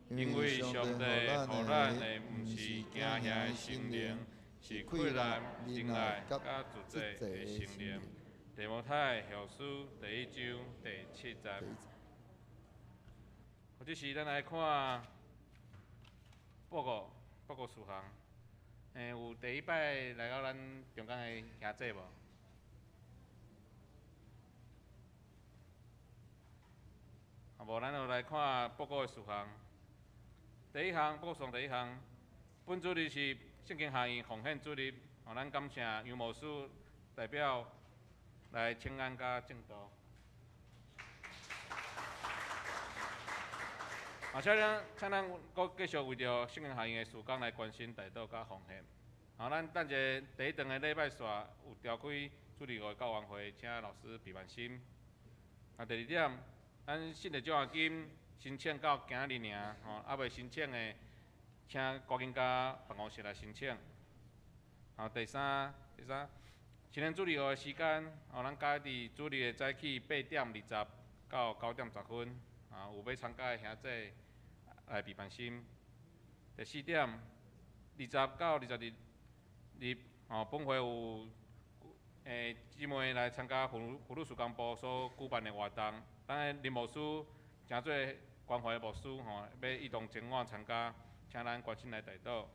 Speaker 2: 因为上帝予咱的毋是惊吓的心灵，是困难、忍耐、甲自制的心灵。提摩太后书第1章第7节。或者是咱来看报告事项。有第一摆来到咱中间的兄弟无？无，咱就来看报告的事项。第一项，报告上第一项，本主日是圣经学院奉献主日，咱感谢杨牧师代表来请安甲正道。请咱阁继续为着圣经学院的事工来关心代祷甲奉献。咱等者第一场的礼拜线有召开主日的教员会，请老师陪伴心。第二点，咱信的奖学金申请到今日尔，还未申请的，请赶紧甲办公室来申请。第三，青年主日学的时间，咱改伫主日的早起8点20到9点10分，有要参加的兄弟来陪伴心。第四点，20到22日，本会有姊妹来参加妇女事工部所举办的活动，咱的林牧师诚侪关怀的牧师要一同前往参加，请咱关心来代祷。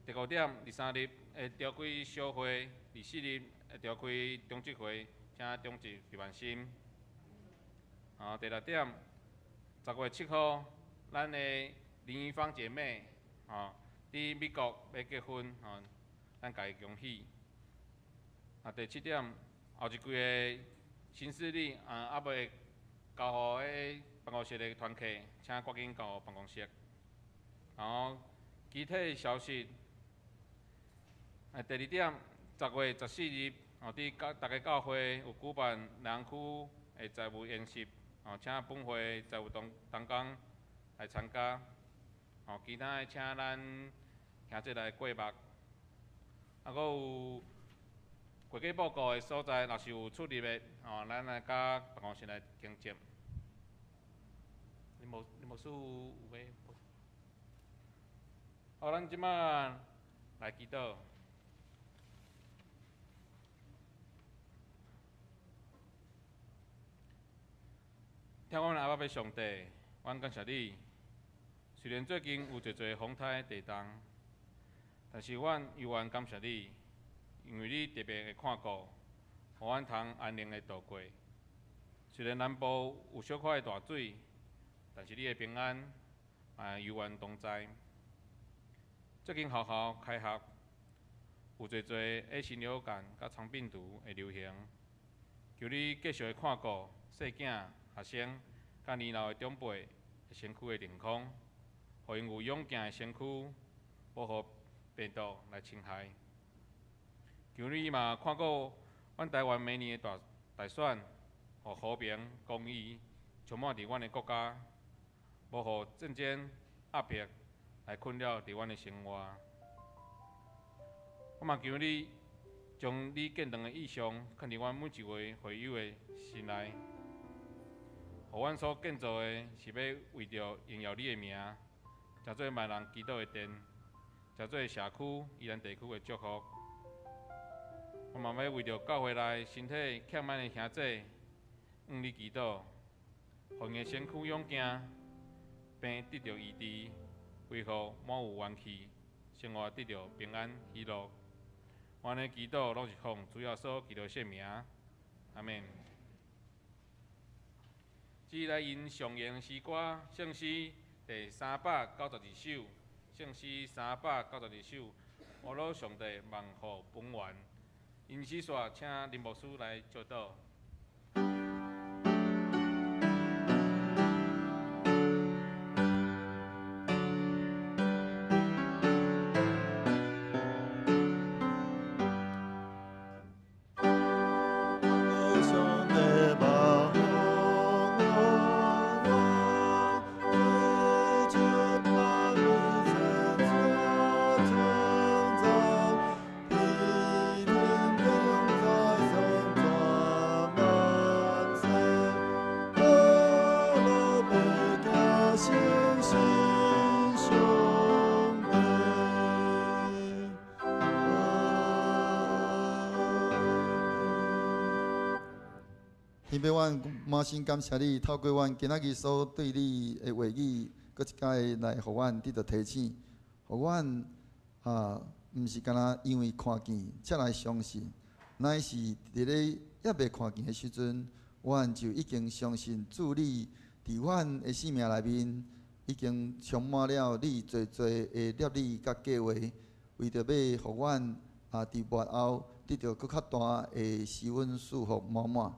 Speaker 2: 第5点，23日会召开小会，24日会召开中职会，请中职陪伴心。第6点，10月7号，咱的林怡芳姐妹伫美国要结婚，咱家己恭喜。第7点，后一季的行事历还未交互迄办公室的团客，请赶紧交互办公室。具体消息，第2点，10月14日，伫大家教会有举办南区的财务研习，请本会财务同工来参加。其他的请咱兄弟来过目。阁有会计报告的所在，若是有出入的，咱来甲办公室来更正。你无事有要？咱即马来祈祷。听阮阿爸的上帝，阮感谢你。虽然最近有侪风台地动，但是阮犹原感谢你，因为你特别会看顾，互阮通安宁的度过。虽然南部有小可的大水，但是你的平安犹原同在。最近学校开学，有侪A型流感甲肠病毒的流行，求你继续看顾细囝、学生甲年老的长辈身躯的健康。互因有勇健的身躯，保护病毒来侵害。求你嘛看顾阮台湾明年的大选，互和平、公义充满伫阮的国家，无互战争压迫来困扰伫阮的生活。我嘛求你将你建堂的意向放伫阮每一位会友的心内，互阮所建造的是要为着荣耀你的名。诚做万人祈祷的殿，诚做社区、宜兰地区的祝福。我嘛要为着教会内身体欠满的兄弟，向你祈祷，互因的身躯勇健，病得到医治，恢复满有元气，生活得到平安喜乐。阮的祈祷拢是奉主耶稣基督圣名，阿门。即来因上言诗歌圣诗。第392首，圣诗392首，我老上帝万福本源。因此说，请林牧师来教导。
Speaker 3: 要阮满心感谢你，透过阮今仔日所对你的话语，搁一摆来互阮得到提醒，互阮毋是干那因为看见才来相信，乃是伫咧还未看见的时阵，阮就已经相信主你伫阮的生命内面，已经充满了你最的业力甲计划，为着要互阮伫末后得到搁较大的施恩祝福满满。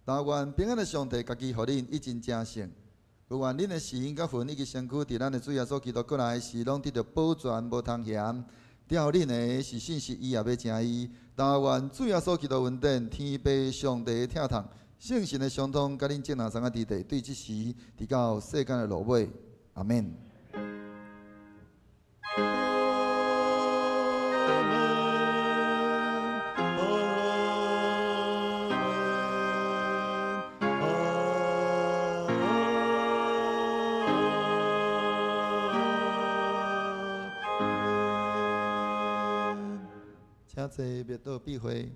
Speaker 3: 但愿平安的上帝家己互恁一真正胜，愿恁的心甲魂以及身躯伫咱的主耶稣基督过来时，拢得到保全无通嫌。调恁的是信息，伊也要正义。但愿主耶稣基督恩典、天父上帝的疼痛、圣神的相通，甲恁正人三个伫地，对即时直到世间的落尾。阿免。请坐，灭道必会。